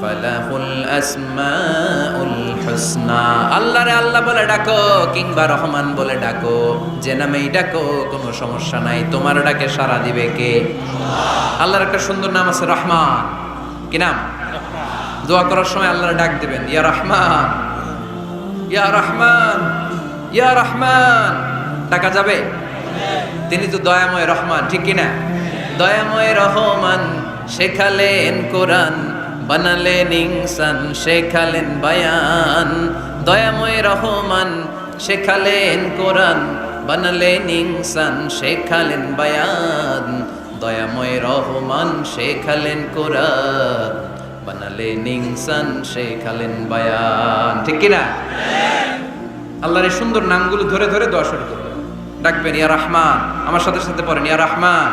فله الأسماء الحسنى হুসনা। আল্লাহরে আল্লাহ বলে ডাকো কিংবা রহমান বলে ডাকো, যে নামেই ডাকো কোনো সমস্যা নাই, তোমার ডাকে সাড়া দিবে কে? আল্লাহর একটা সুন্দর নাম আছে রহমান। কি নাম? দোয়া করার সময় আল্লাহর ডাক দিবেন, ইয়া রহমান, ইয়া রহমান, ইয়া রহমান। ডাকা যাবে? তিনি তো দয়াময় রহমান, ঠিক কিনা? দয়াময় রহমান শেখালেন কোরআন, বানালেন ইনসান, শেখালেন বায়ান। দয়াময় রহমান শেখালেন কোরআন, বানালেন ইনসান, শেখালেন বায়ান। দয়াময় রহমান শেখালেন কোরআন, বানালেন ইনসান, শেখালেন বায়ান। ঠিক কিনা? আল্লাহর এই সুন্দর নামগুলো ধরে ধরে দোয়া শুরু করবেন। ডাকবেন ইয়া রহমান, আমার সাথে সাথে পড়েন ইয়া রহমান,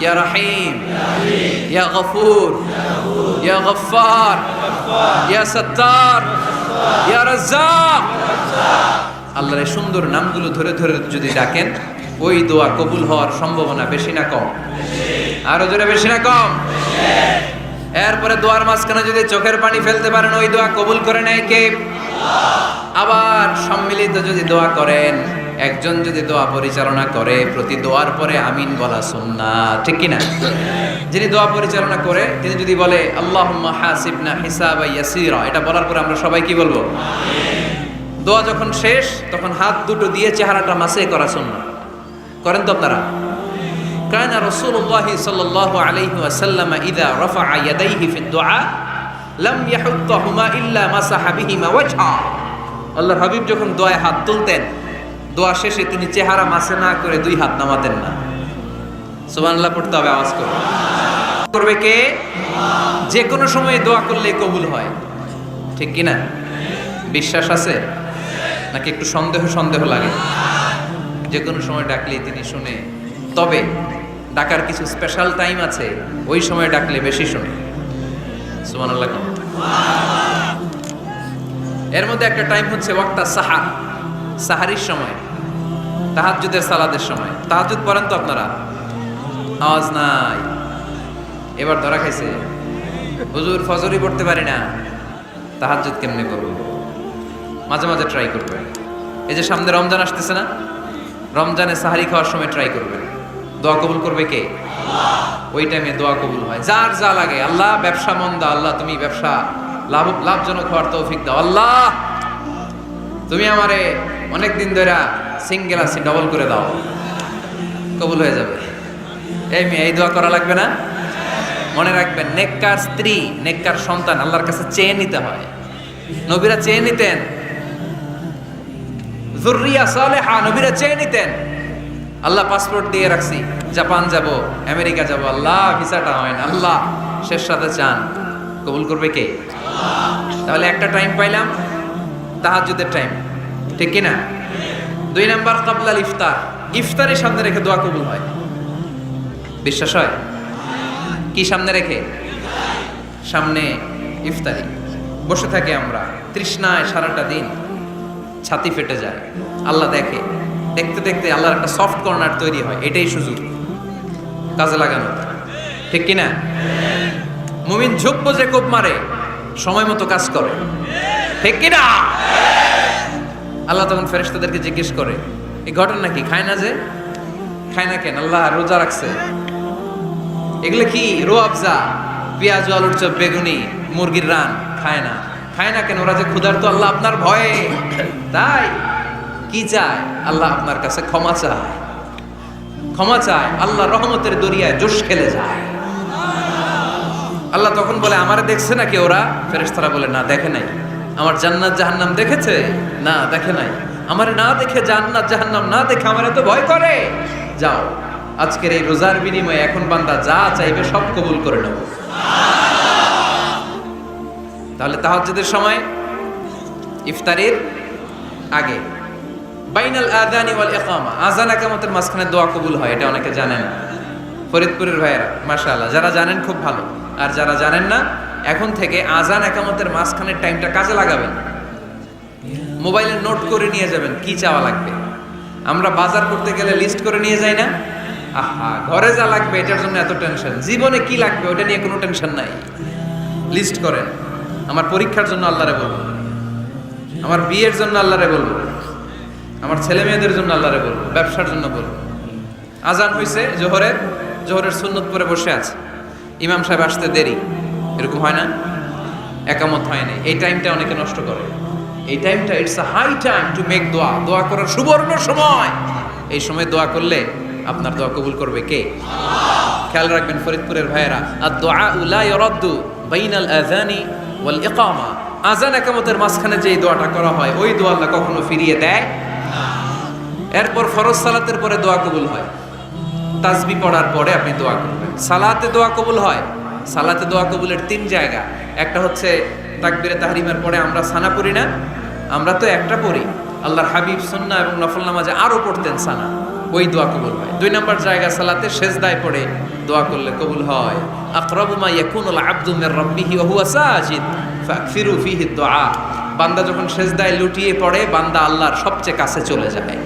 ইয়া রহিম, ইয়া গফুর, ইয়া গফফার, ইয়া সত্তার, ইয়া রাজ্জাক। আল্লাহর এই সুন্দর নামগুলো ধরে ধরে যদি ডাকেন, ওই দোয়া কবুল হওয়ার সম্ভাবনা বেশি না কম? আরো জোরে, বেশি না কম? এরপরে দোয়ার মাঝখানে যদি চোখের পানি ফেলতে পারেন, ওই দোয়া কবুল করে নেয় কে? আবার সম্মিলিত যদি দোয়া করেন, একজন যদি দোয়া পরিচালনা করে, প্রতি দোয়ার পরে আমিন বলা সুন্নাত, ঠিক কিনা? যিনি দোয়া পরিচালনা করে তিনি যদি বলে আল্লাহুম্মা হাসিবনা হিসাবান ইয়াসীরা, এটা বলার পরে আমরা সবাই কি বলবো? দোয়া যখন শেষ তখন হাত দুটো দিয়ে চেহারাটা মাসে করা সুন্নাত। করেন তো আপনারা? কানা রাসূলুল্লাহ সাল্লাল্লাহু আলাইহি ওয়াসাল্লাম ইযা রাফা'a ইয়াদাইহি ফিদ দুআ লাম ইয়াহুত্তাহুমা ইল্লা মাসাহা বিহিমা ওয়াজহা। আল্লাহর হাবিব যখন দোয়ায় হাত তুলতেন, দোয়া শেষে তিনি চেহারা মাসে না করে দুই হাত নামাতেন না। সুবহানাল্লাহ পড়তে হবে, আওয়াজ করে। করবে কে? যে কোনো সময় দোয়া করলে কবুল হয়, ঠিক কিনা? বিশ্বাস আছে নাকি একটু সন্দেহ সন্দেহ লাগে? যে কোনো সময় ডাকলেই তিনি শুনে, তবে ডাকার কিছু স্পেশাল টাইম আছে, ওই সময় ডাকলে বেশি শুনে। সুবহানাল্লাহ। এর মধ্যে একটা টাইম হচ্ছে ওয়াক্তা সাহার, সাহারির সময়, তাহাজ্জুদের সালাদের সময়। তাহাজ্জুদ পড়েন তো আপনারা? আওয়াজ নাই, এবার ধরা খাইছে। হুজুর ফজরই পড়তে পারি না, তাহাজ্জুদ কেমনে করবো? মাঝে মাঝে ট্রাই করবেন। এই যে সামনে রমজান আসতেছে না, রমজানে সাহারি খাওয়ার সময় ট্রাই করবেন। দোয়া কবুল করবে কে? ওই টাইমে দোয়া কবুল হয়। যার যা লাগে, আল্লাহ ব্যবসা মন্দা, আল্লাহ তুমি ব্যবসা লাভজনক হওয়ার তৌফিক দাও, আল্লাহ তুমি আমারে অনেক দিন ধরে সিঙ্গেল আছি, ডবল করে দাও, কবুল হয়ে যাবে। এই মেয়ে, এই দোয়া করা লাগবে না? মনে রাখবেন, নেককার স্ত্রী, নেককার সন্তান আল্লাহর কাছে চেয়ে নিতে হয়। নবীরা চেয়ে নিতেন, যুররিয়া সালেহা নবীরা চেয়ে নিতেন। আল্লাহ পাসপোর্ট দিয়ে রাখছি, জাপান যাব, আমেরিকা যাব, আল্লাহ ভিসাটা হয় না, আল্লাহ শেষ সাথে চান, কবুল করবে কে? তাহলে একটা টাইম পাইলাম, তাহাজ্জুদের টাইম, ঠিক কিনা? 2 নাম্বার ক্বাবলাল ইফতার, ইফতারের সামনে রেখে দোয়া কবুল হয়। বিশ্বাস হয়? কি সামনে রেখে? সামনে ইফতারি। বসে থাকি আমরা তৃষ্ণায় সারাটা দিন, ছাতি ফেটে যায়, আল্লাহ দেখে। দেখতে দেখতে আল্লাহর একটা সফট কর্নার তৈরি হয়। এটাই সুযোগ, কাজে লাগানো, ঠিক কিনা? মুমিন ঝোপ বোঝে কোপ মারে, সময় মতো কাজ করে, ঠিক কিনা? আল্লাহ তখন ফেরেশতাদেরকে জিজ্ঞেস করে, এই ঘটনা কি? খায় না যে? খায় না কেন? আল্লাহ রোজা রাখছে। এগুলো কি? রোয়াবজা, পেঁয়াজ, আলুর চপ, বেগুনি, মুরগির রান খায় না। খায় না কেন? ওরা যে ক্ষুধার্ত, আল্লাহ আপনার ভয়ে। তাই কি চায়? আল্লাহ আপনার কাছে ক্ষমা চায়, ক্ষমা চায়। আল্লাহ রহমতের দরিয়ায় জোশ খেলে যায়। আল্লাহ তখন বলে, আমারে দেখছে নাকি ওরা? ফেরেশতারা বলে, না দেখে নাই। আমার জান্নাত জাহান্নাম দেখেছে? না দেখে নাই। আমারে না দেখে, জান্নাত জাহান্নাম না দেখে আমারে তো ভয় করে। যাও, আজকের এই রোজার বিনিময়ে এখন বান্দা যা চাইবে সব কবুল করে নেব। তাহলে তাহাজ্জুদের সময়, ইফতারের আগে, বাইনাল আযানি ওয়াল ইকামা, আযান ইকামতের মাঝখানে দোয়া কবুল হয়। এটা অনেকে জানে না। ফরিদপুরের ভাইয়েরা মাশাআল্লাহ, যারা জানেন খুব ভালো, আর যারা জানেন না, এখন থেকে আযান ইকামতের মাঝখানের টাইমটা কাজে লাগাবেন। মোবাইলে নোট করে নিয়ে যাবেন কি চাওয়া লাগবে। আমরা বাজার করতে গেলে লিস্ট করে নিয়ে যাই না? আহা, ঘরে যা লাগবে এটার জন্য এত টেনশন, জীবনে কি লাগবে ওটা নিয়ে কোনো টেনশন নাই। লিস্ট করেন। আমার পরীক্ষার জন্য আল্লাহরে বলবো, আমার বিয়ের জন্য আল্লাহরে বলবো, আমার ছেলে মেয়েদের জন্য আল্লাহরে বলবো, ব্যবসার জন্য বলবো। আজান হয়েছে জোহরের সুন্নত পরে বসে আছে, ইমাম সাহেব আসতে দেরি, এরকম হয় না? একামত হয় না, এই টাইমটা অনেকে নষ্ট করে। এই টাইমটা it's a high time to make দোয়া, দোয়া করার সুবর্ণ সময়। এই সময় দোয়া করলে আপনার দোয়া কবুল করবে কে? খেয়াল রাখবেন ফরিদপুরের ভাইয়েরা, আদ-দুআ লা ইউরাদ্দু বাইনাল আযানি ওয়াল ইকামা। আযান একামতের মাঝখানে যে দোয়াটা করা হয়, ওই দোয়া আল্লাহ কখনো ফিরিয়ে দেয় না। এরপর ফরজ সালাতের পরে দোয়া কবুল হয়, তাসবিহ পড়ার পরে আপনি দোয়া করবেন। সালাতে দোয়া কবুল হয়, সালাতে দোয়া কবুলের 3 জায়গা। একটা হচ্ছে তাকবীরে তাহরিমের পরে আমরা সানা পড়ি না, আমরা তো একটা পড়ি, আল্লাহর হাবিব সুন্নাহ এবং নফল নামাজে আরো পড়তেন সানা, ওই দোয়া কবুল হয়। 2 নম্বর জায়গা সালাতে সেজদায় পড়ে দোয়া করলে কবুল হয়। আকরাবু মা ইয়াকুনুল আবদু মির রাব্বিহি ওয়া হুয়া সাজিদ ফাকফিরু ফিহি দুআ। বান্দা যখন সেজদায় লুটিয়ে পড়ে, বান্দা আল্লাহর সবচেয়ে কাছে চলে যায়।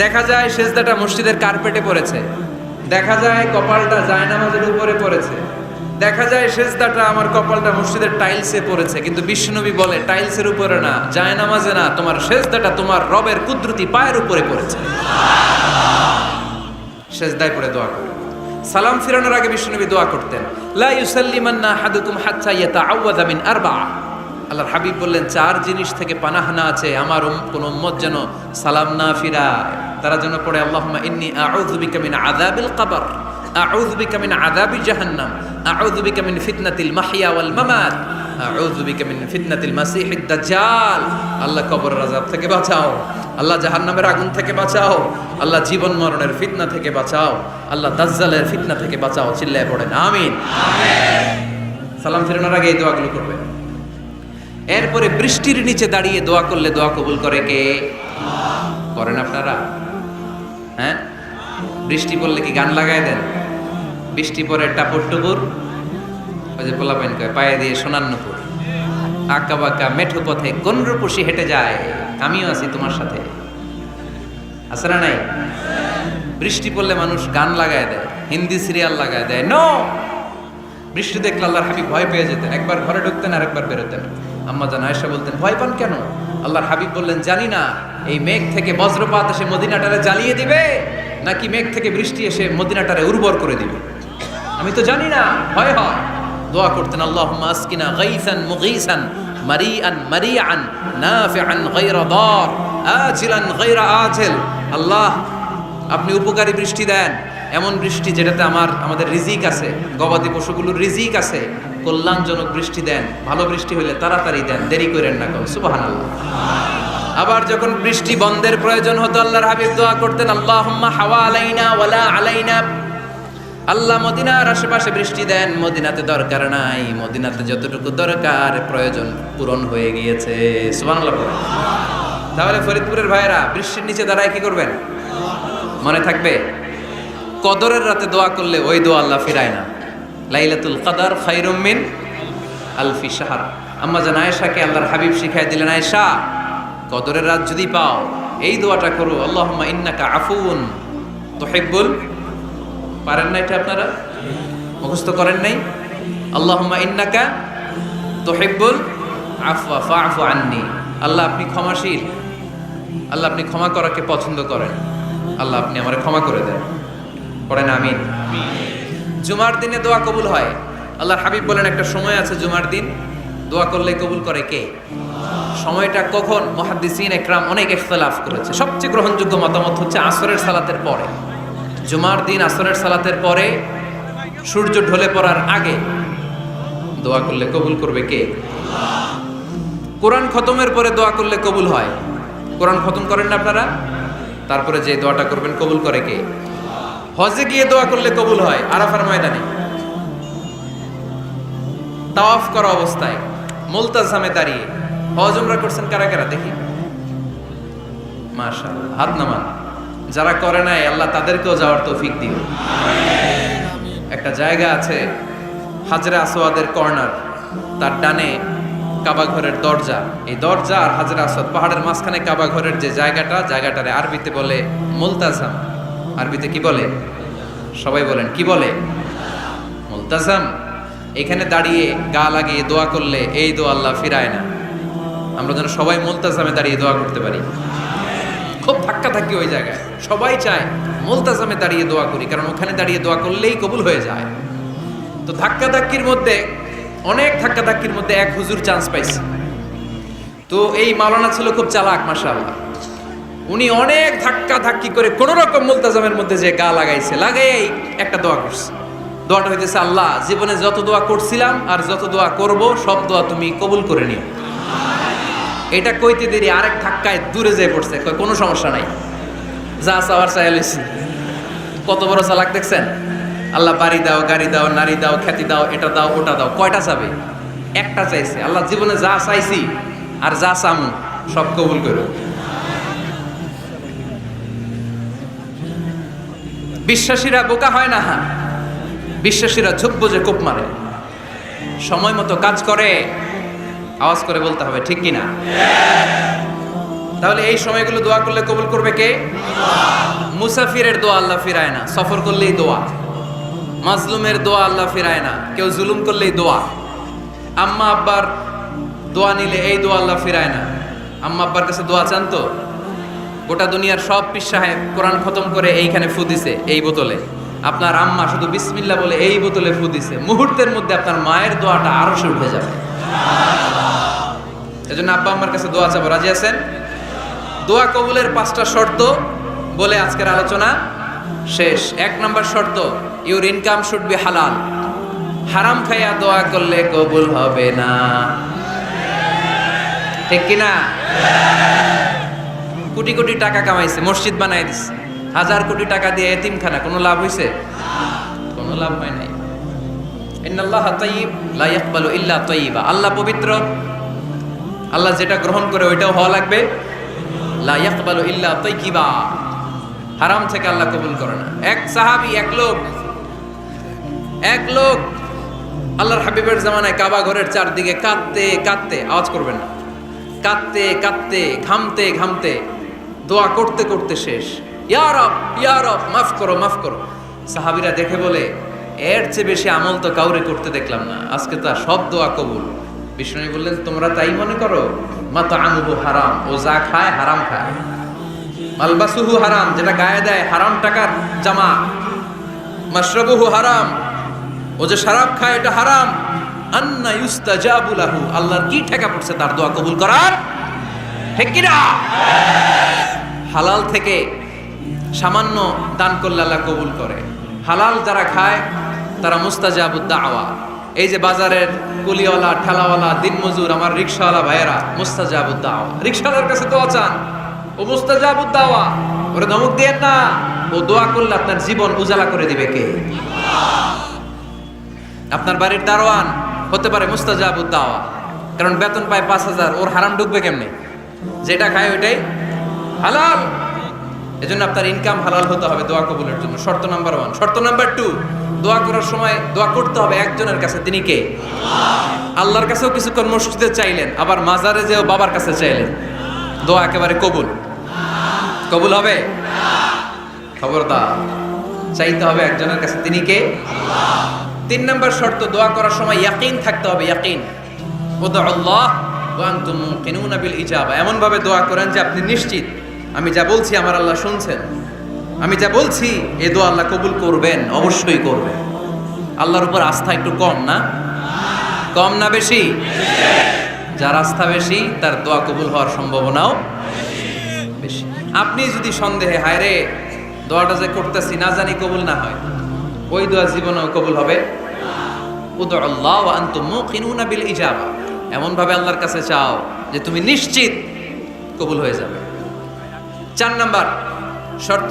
দেখা যায় সেজদাটা মসজিদের কার্পেটে পড়েছে, দেখা যায় কপালটা জায়নামাজের উপরে পড়েছে, দেখা যায় সেজদাটা আমার কপালটা মসজিদের টাইলসে পড়েছে, কিন্তু বিশ্বনবী বলে টাইলসের উপরে না, জায়নামাজে না, তোমার সেজদাটা তোমার রবের কুদরতি পায়ের উপরে পড়েছে। সেজদায় পড়ে দোয়া করে। সালাম ফিরানোর আগে বিশ্বনবী দোয়া করতেন, লা ইউসাল্লিমান্না আহাদুকুম হাত্তা ইয়াতাআওয়াযা মিন আরবা'a। আল্লাহর হাবিব বললেন 4 জিনিস থেকে পানাহানা আছে, আমার কোন উম্মত যেন সালাম না ফিরায়। তারা যেন পড়ে আল্লাহুম্মা ইন্নী আউযু বিকা মিন আযাবিল কবর, আউযু বিকা মিন আযাবি জাহান্নাম, আউযু বিকা মিন ফিতনাতিল মাহইয়া ওয়াল মামাত, আউযু বিকা মিন ফিতনাতিল মাসিহিদ দাজ্জাল। আল্লাহ কবরের আযাব থেকে বাঁচাও, আল্লাহ জাহান্নামের আগুন থেকে বাঁচাও, আল্লাহ জীবন মরণের ফিতনা থেকে বাঁচাও, আল্লাহ দাজ্জালের ফিতনা থেকে বাঁচাও। চিল্লায়ে পড়েন আমিন। সালাম ফিরানোর আগে এই দোয়াগুলো করবেন। এরপরে বৃষ্টির নিচে দাঁড়িয়ে দোয়া করলে দোয়া কবুল করে কে? করেন আপনারা? হ্যাঁ, বৃষ্টি পড়লে কি গান লাগায় দেন? বৃষ্টি পরে টাপুর টুপুর, ওই যে পোলাপাইন কয় পায়ে দিয়ে সোনার নুপুর, আঁকা বাঁকা মেঠো পথে কোন রূপসী হেঁটে যায়, আমিও আছি তোমার সাথে, আছে না নাই? বৃষ্টি পড়লে মানুষ গান লাগায় দেয়, হিন্দি সিরিয়াল লাগায় দেয়। নো, বৃষ্টি দেখলে আল্লাহর হাবিব ভয় পেয়ে যেতেন, একবার ঘরে ঢুকতেন আর একবার বেরোতেন। আম্মা জান আয়েশা বলতেন, ভয় পান কেন? আল্লাহর হাবিব বললেন, জানি না এই মেঘ থেকে বজ্রপাত এসে মদিনাটারে জ্বালিয়ে দিবে, নাকি মেঘ থেকে বৃষ্টি এসে মদিনাটারে উর্বর করে দিবে, আমি তো জানি না, ভয় হয়। দোয়া করতেন, আল্লাহুম্মা আসকিনা গাইসান মুগীসান মারিআন মারিআন নাফিআন গায়রা দার আজিলান গায়রা আজিল। আল্লাহ, আপনি উপকারী বৃষ্টি দেন, এমন বৃষ্টি যেটাতে আমাদের রিজিক আছে, গবাদি পশুগুলোর রিজিক আছে, কল্যাণজনক বৃষ্টি দেন, ভালো বৃষ্টি হইলে তাড়াতাড়ি দেন, দেরি করেন না। সুবহানাল্লাহ। আবার যখন বৃষ্টি বন্ধের প্রয়োজন হতো, আল্লাহর হাবিব দোয়া করতেন, আল্লাহুম্মা হাওয়া আলাইনা ওয়ালা আলাইনা। আল্লাহ মদিনার আশেপাশে বৃষ্টি দেন, মদিনাতে দরকার নাই, মদিনাতে যতটুকু দরকার প্রয়োজন পূরণ হয়ে গিয়েছে। সুবহানাল্লাহ। তাহলে ফরিদপুরের ভাইয়েরা বৃষ্টির নিচে দাঁড়ায় কি করবেন? মনে থাকবে, কদরের রাতে দোয়া করলে ওই দোয়া আল্লাহ ফিরায় না। লাইলাতুল কদর খায়রুম মিন আলফি শাহর। আম্মা জান আয়েশাকে আল্লাহর হাবিব শিখায় দিলেন, আয়েশা, কদরের রাত যদি পাও এই দোয়াটা করো, আল্লাহুম্মা ইন্নাকা আফুউন তুহিব্বুল। পারেন না এটা? আপনারা মুখস্থ করেন নাই? আল্লাহুম্মা ইন্নাকা তুহিব্বুল আফওয়া ফা'ফু আন্নি। আল্লাহ আপনি ক্ষমাশীল, আল্লাহ আপনি ক্ষমা করাকে পছন্দ করেন, আল্লাহ আপনি আমারে ক্ষমা করে দেন। পড়েন আমিন। জুমার দিনে দোয়া কবুল হয়। আল্লাহর হাবিব বলেন, একটা সময় আছে জুমার দিন দোয়া করলে কবুল করে কে? সময়টা কখন? মুহাদ্দিসিন ইকরাম অনেক ইখতিলাফ করেছে। সবচেয়ে গ্রহণযোগ্য মতামত হচ্ছে আসরের সালাতের পরে। জুমার দিন আসরের সালাতের পরে, সূর্য ঢলে পড়ার আগে দোয়া করলে কবুল করবে কে? কোরআন খতমের পরে দোয়া করলে কবুল হয়। কোরআন খতম করেন না আপনারা? তারপরে যে দোয়াটা করবেন কবুল করে কে? হজে গিয়ে দোয়া করলে কবুল হয়, আরাফার ময়দানে তাওয়াফ করা অবস্থায় মুলতাজামে দাঁড়িয়ে। হজ উমরা করছেন কারা কারা দেখি? মাশাআল্লাহ, হাত নামান। যারা করে নাই আল্লাহ তাদেরকেও যাওয়ার তৌফিক দিন। একটা জায়গা আছে হাজরে আসওয়াদের কর্নার, তার ডানে কাবা ঘরের দরজা। এই দরজা আর হাজরে আসওয়াদ পাহাড়ের মাঝখানে কাবা ঘরের যে জায়গাটারে আরবিতে বলে মুলতাজাম। আরবিতে কি বলে? সবাই বলেন, কি বলে? মুলতাজাম। এখানে দাঁড়িয়ে গা লাগিয়ে দোয়া করলে এই দোয়া আল্লাহ ফিরায় না। আমরা যেন সবাই মুলতাজামে দাঁড়িয়ে দোয়া করতে পারি। খুব ধাক্কা ধাক্কি ওই জায়গায়, সবাই চায় মুলতাজামে দাঁড়িয়ে দোয়া করি, কারণ ওখানে দাঁড়িয়ে দোয়া করলেই কবুল হয়ে যায়। তো ধাক্কা ধাক্কির মধ্যে, অনেক ধাক্কা ধাক্কির মধ্যে এক হুজুর চান্স পাইছে। তো এই মাওলানা ছিল খুব চালাক, মাশাআল্লাহ। উনি অনেক ধাক্কা ধাক্কি করে কোন রকম মুলতাজামের মধ্যে যে গা লাগাইছে, লাগাই একটা দোয়া করছে। দোয়াটা হইতেছে, আল্লাহ জীবনে যত দোয়া করছিলাম আর যত দোয়া করব সব দোয়া তুমি কবুল করে নিও। এটা কইতে দেরি আরেক ধাক্কায় দূরে যেয়ে পড়ছে, কোনো সমস্যা নাই, যা চাওয়ার চাই লইছি। কত বড় চালাক দেখছেন? আল্লাহ বাড়ি দাও, গাড়ি দাও, নারী দাও, খ্যাতি দাও, এটা দাও, ওটা দাও, কয়টা চাবে? একটা চাইছে। আল্লাহ জীবনে যা চাইছি আর যা চামু সব কবুল করো। বিশ্বাসীরা বোকা হয় না, বিশ্বাসীরা ঝুঁকবো যে কোপ মারে, সময় মতো কাজ করে। আওয়াজ করে বলতে হবে, ঠিক কিনা? তাহলে এই সময়গুলো দোয়া করলে কবুল করবে কে? মুসাফিরের দোয়া আল্লাহ ফিরায় না, সফর করলেই দোয়া। মাজলুমের দোয়া আল্লাহ ফিরায় না, কেউ জুলুম করলেই দোয়া। আম্মা আব্বার দোয়া নিলে এই দোয়া আল্লাহ ফিরায় না। আম্মা আব্বার কাছে দোয়া চান তো? গোটা দুনিয়ার সব পীর সাহেব কোরআন খতম করে এইখানে ফু দিছে এই বোতলে, আপনার আম্মা শুধু বিসমিল্লাহ বলে এই বোতলে ফু দিছে, মুহূর্তের মধ্যে আপনার মায়ের দোয়াটা আরশে উঠে যাবে। এজন্য আব্বা আম্মার কাছে দোয়া চাবো, রাজি আছেন? দোয়া কবুলের 5টা শর্ত বলে আজকের আলোচনা শেষ। 1 নম্বর শর্ত, ইউর ইনকাম শুড বি হালাল। হারাম খাইয়া দোয়া করলে কবুল হবে না, ঠিক কিনা? কোটি কোটি টাকা কামাইছে, মসজিদ বানাই দিছে, 1000 কোটি টাকা দিয়ে এতিমখানা, কোনো লাভ হইছে? কোনো লাভ হয় নাই। ইন্নাল্লাহা তাইয়্যিব লা ইয়াকবালু ইল্লা তাইয়্যিবা। আল্লাহ পবিত্র, আল্লাহ যেটা গ্রহণ করে ওইটাও হওয়া লাগবে। লা ইয়াকবালু ইল্লা তাইয়্যিবা, হারাম থেকে আল্লাহ কবুল করে না। এক সাহাবী, এক লোক আল্লাহর হাবিবের জামানায় কাবা ঘরের চারদিকে কাঁদতে কাঁদতে, আওয়াজ করবেন না, কাঁদতে কাঁদতে, ঘামতে ঘামতে, দোয়া করতে করতে শেষ। ইয়া রব, ইয়া রব, মাফ করো, মাফ করো। সাহাবীরা দেখে বলে, এর চেয়ে বেশি আমল তো কাউরে করতে দেখলাম না, আজকে তার সব দোয়া কবুল। বিষ্ণু বললেন, তোমরা তাই মনে করো? মাতআমুহু হারাম, ও যা খায় হারাম খায়। মালবাসুহু হারাম, যেটা গায়ে দেয় হারাম টাকার জামা। মাশরাবুহু হারাম, ও যে শরাব খায় এটা হারাম। আন্না ইউস্তাজাবু লাহু, আল্লাহর কি ঠেকা পড়ছে তার দোয়া কবুল করার? ঠিক কি না? হালাল থেকে সামান্য দান করলে আল্লাহ কবুল করে। হালাল যারা খায় তারা মুস্তাজাবুদ দাওয়া। এই যে বাজারের কুলিওয়ালা, ঠেলাওয়ালা, দিনমজুর, আমার রিকশাওয়ালা ভাইয়েরা, মুস্তাজাবুদ দাওয়া। রিকশাওয়ালার কাছে দোয়া চান, ও মুস্তাজাবুদ দাওয়া। ওরে ধমক দিয়েন না, ও দোয়া করলে আপনার জীবন উজালা করে দিবে কে? আপনার বাড়ির দারোয়ান হতে পারে মুস্তাজাবুদ দাওয়া, কারণ বেতন পায় 5000, ওর হারাম ঢুকবে কেমনে? যেটা খায় ওইটাই হালাল। এজন্য আপনার ইনকাম হালাল হতে হবে দোয়া কবুলের জন্য। শর্ত নাম্বার 1। শর্ত নাম্বার 2, দোয়া করার সময় দোয়া করতে হবে একজনের কাছে, তিনি কে? আল্লাহর কাছেও কিছুক্ষণ মসজিদে চাইলেন, আবার মাজারে যেও বাবার কাছে চাইলেন, দোয়া একেবারে কবুল? কবুল হবে? খবরদার, চাইতে হবে একজনের কাছে, তিনি কে? 3 নম্বর শর্ত, দোয়া করার সময় ইয়াকিন থাকতে হবে। ইয়াকিন, উদউল্লাহ ওয়া আনতুম মুকিনুনা বিল ইজাবা। এমন ভাবে দোয়া করেন যে আপনি নিশ্চিত, আমি যা বলছি আমার আল্লাহ শুনছেন, আমি যা বলছি এই দোয়া আল্লাহ কবুল করবেন, অবশ্যই করবেন। আল্লাহর উপর আস্থা একটু কম না? কম না বেশি? যার আস্থা বেশি তার দোয়া কবুল হওয়ার সম্ভাবনাও বেশি। আপনি যদি সন্দেহে, হায় রে দোয়াটা যে করতেছি না জানি কবুল না হয়, ওই দোয়া জীবনেও কবুল হবে? উদউল্লাহ ওয়া আনতুম মুকিনুনা বিল ইজাবা। এমন ভাবে আল্লাহর কাছে চাও যে তুমি নিশ্চিত কবুল হয়ে যাবে। 4 নাম্বার শর্ত,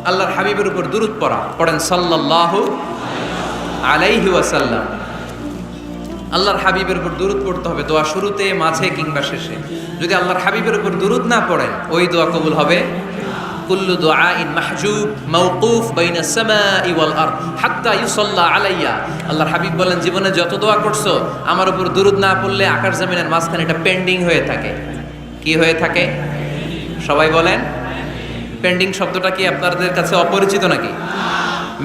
আল্লাহর হাবিবের উপর দুরূদ পড়া। পড়েন সাল্লাল্লাহু আলাইহি ওয়াসাল্লাম। আল্লাহর হাবিবের উপর দুরূদ পড়তে হবে দোয়া শুরুতে, মাঝে কিংবা শেষে। যদি আল্লাহর হাবিবের উপর দুরূদ না পড়েন, ওই দোয়া কবুল হবে? কুল্লু দুআইন মাহজুব মাওকুফ বাইনাস সামাই ওয়াল আরদ হাত্তা ইউসাল্লা আলাইয়া। আল্লাহর হাবিব বলেন, জীবনে যত দোয়া করছো আমার উপর দুরূদ না পড়লে আকাশ জমিনের মাঝখানে এটা পেন্ডিং হয়ে থাকে। কি হয়ে থাকে? সবাই বলেন। পেন্ডিং শব্দটা কি আপনাদের কাছে অপরিচিত নাকি?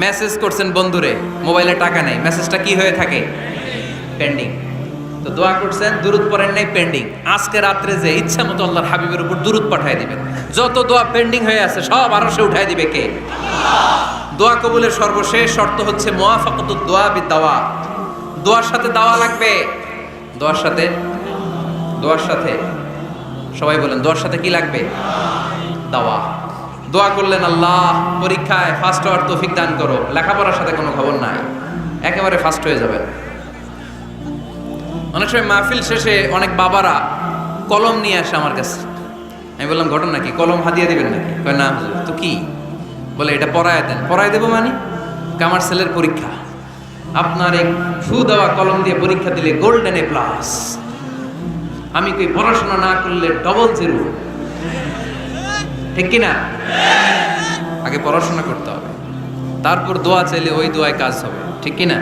মেসেজ করছেন বন্ধুরে, মোবাইলে টাকা নেই, মেসেজটা কি হয়ে থাকে? পেন্ডিং। তো দোয়া করছেন, দুরূদ পড়েন নাই, পেন্ডিং। আজকে রাত্রে যে ইচ্ছা মতো আল্লাহর হাবিবের উপর দুরূদ পাঠিয়ে দিবেন। যত দোয়া পেন্ডিং হয়ে আছে সব আরশে উঠায় দিবে কে? দোয়া কবুলের সর্বশেষ শর্ত হচ্ছে মুওয়াফাকাতুদ দোয়া বিদ-দাওয়া। দোয়ার সাথে দাওয়া লাগবে। দোয়ার সাথে সবাই বলেন, দোয়ার সাথে কি লাগবে? দাওয়া। দোয়া করলেন, আল্লাহ পরীক্ষায় ফার্স্ট হওয়ার তৌফিক দান করো। লেখাপড়ার সাথে কোনো খবর নাই, একেবারে ফার্স্ট হয়ে যাবেন। অনেক সময় মাহফিল শেষে অনেক বাবারা কলম নিয়ে আসে আমার কাছে। আমি বললাম, ঘটনা কি? কলম হাদিয়া দিবেন নাকি? কয় না হুজুর। তো কি? বলে এটা পড়ায় দেন। পড়ায় দেবো মানে? আমার ছেলের পরীক্ষা, আপনার এই ফু দেওয়া কলম দিয়ে পরীক্ষা দিলে গোল্ডেন এ প্লাস। আমি কই পড়াশোনা না করলে ডবল জিরো। ঠিক কিনা? আগে পড়াশোনা করতে হবে, তারপর দোয়া চাইলে ওই দোয়ায় কাজ হবে। ঠিক কিনা?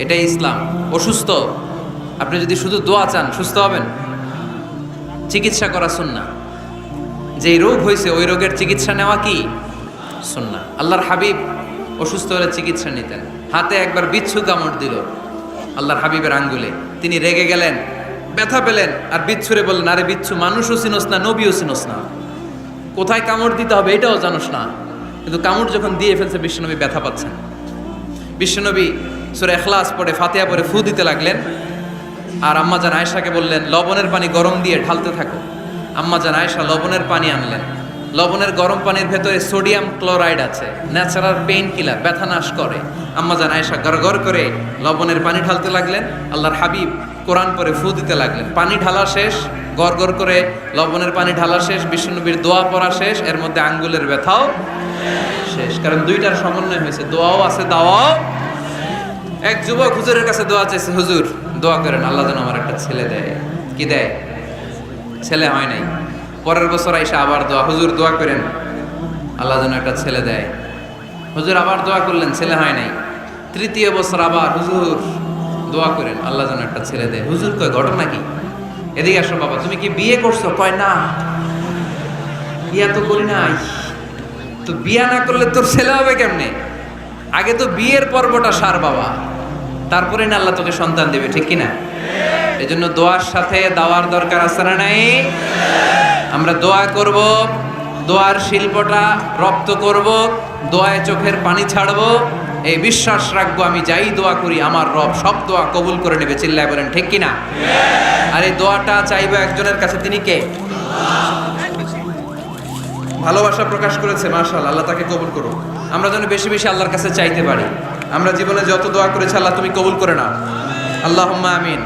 এটাই ইসলাম। অসুস্থ আপনি যদি শুধু দোয়া চান, সুস্থ হবেন? চিকিৎসা করা সুন্নাহ। যেই রোগ হয়েছে ওই রোগের চিকিৎসা নেওয়া কি সুন্নাহ। আল্লাহর হাবিব অসুস্থ হলে চিকিৎসা নিতেন। হাতে একবার বিচ্ছু কামড় দিল আল্লাহর হাবিবের আঙ্গুলে, তিনি রেগে গেলেন, ব্যথা পেলেন, আর বিচ্ছুরে বললেন, আরে বিচ্ছু, মানুষও চিনোস না, নবীও চিনোস না, কোথায় কামড় দিতে হবে এটাও জানোস না। কিন্তু কামড় যখন দিয়ে ফেলছে, বিশ্বনবী ব্যথা পাচ্ছেন। বিশ্বনবী সূরা ইখলাস পড়ে, ফাতিহা পড়ে ফু দিতে লাগলেন। আর আম্মাজান আয়েশাকে বললেন, লবণের পানি গরম দিয়ে ঢালতে থাকো। আম্মাজান আয়েশা লবণের পানি আনলেন। লবণের গরম পানির ভেতরে সোডিয়াম ক্লোরাইড আছে, ন্যাচারাল পেইন কিলার, ব্যথা নাশ করে। আম্মাজান আয়েশা গড়গড় করে লবণের পানি ঢালতে লাগলেন। আল্লাহর হাবিব কোরআন পরে ফু দিতে লাগলেন। পানি ঢালা শেষ, গড়গড় করে লবণের পানি ঢালা শেষ, বিশ্বনবীর দোয়া পড়া শেষ, এর মধ্যে আঙ্গুলের ব্যথাও শেষ। কারণ দুইটার সমন্বয় হয়েছে, দোয়াও আছে, দাওয়াও। এক যুবক হুজুরের কাছে দোয়া চাইছে, হুজুর দোয়া করেন আল্লাহ যেন আমার একটা ছেলে দেয়। কি দেয়? ছেলে হয় নাই। পরের বছর আইসা আবার দোয়া, হুজুর দোয়া করেন আল্লাহ যেন একটা ছেলে দেয়। হুজুর আবার দোয়া করলেন, ছেলে হয় নাই। তৃতীয় বছর আবার, হুজুর দোয়া করেন আল্লাহ যেন একটা ছেলে দেয়। হুজুর কয়, ঘটনা কি? এদিকে আসো বাবা, তুমি কি বিয়ে করছো? কয় না, বিয়া তো করি নাই। তো বিয়া না করলে তোর ছেলে হবে কেমনে? আগে তো বিয়ের পর্বটা সার বাবা, তারপরে না আল্লাহ তোকে সন্তান দেবে। ঠিক কিনা? এই জন্য দোয়ার সাথে দাওয়ার দরকার আছে না নাই? আমরা দোয়া করব, দোয়ার শিল্পটা রপ্ত করব, দোয়ায় চোখের পানি ছাড়বো, এই বিশ্বাস রাখবো আমি যাই দোয়া করি আমার রব সব দোয়া কবুল করে নেবে। চিল্লায় বলেন ঠিক কিনা? আর এই দোয়াটা চাইবো একজনের কাছে, তিনি কে? ভালোবাসা প্রকাশ করেছে, মাশাআল্লাহ, আল্লাহ তাকে কবুল করুক। আমরা যেন বেশি বেশি আল্লাহর কাছে চাইতে পারি। আমরা জীবনে যত দোয়া করেছি আল্লাহ তুমি কবুল করে নাও, আল্লাহুম্মা আমিন।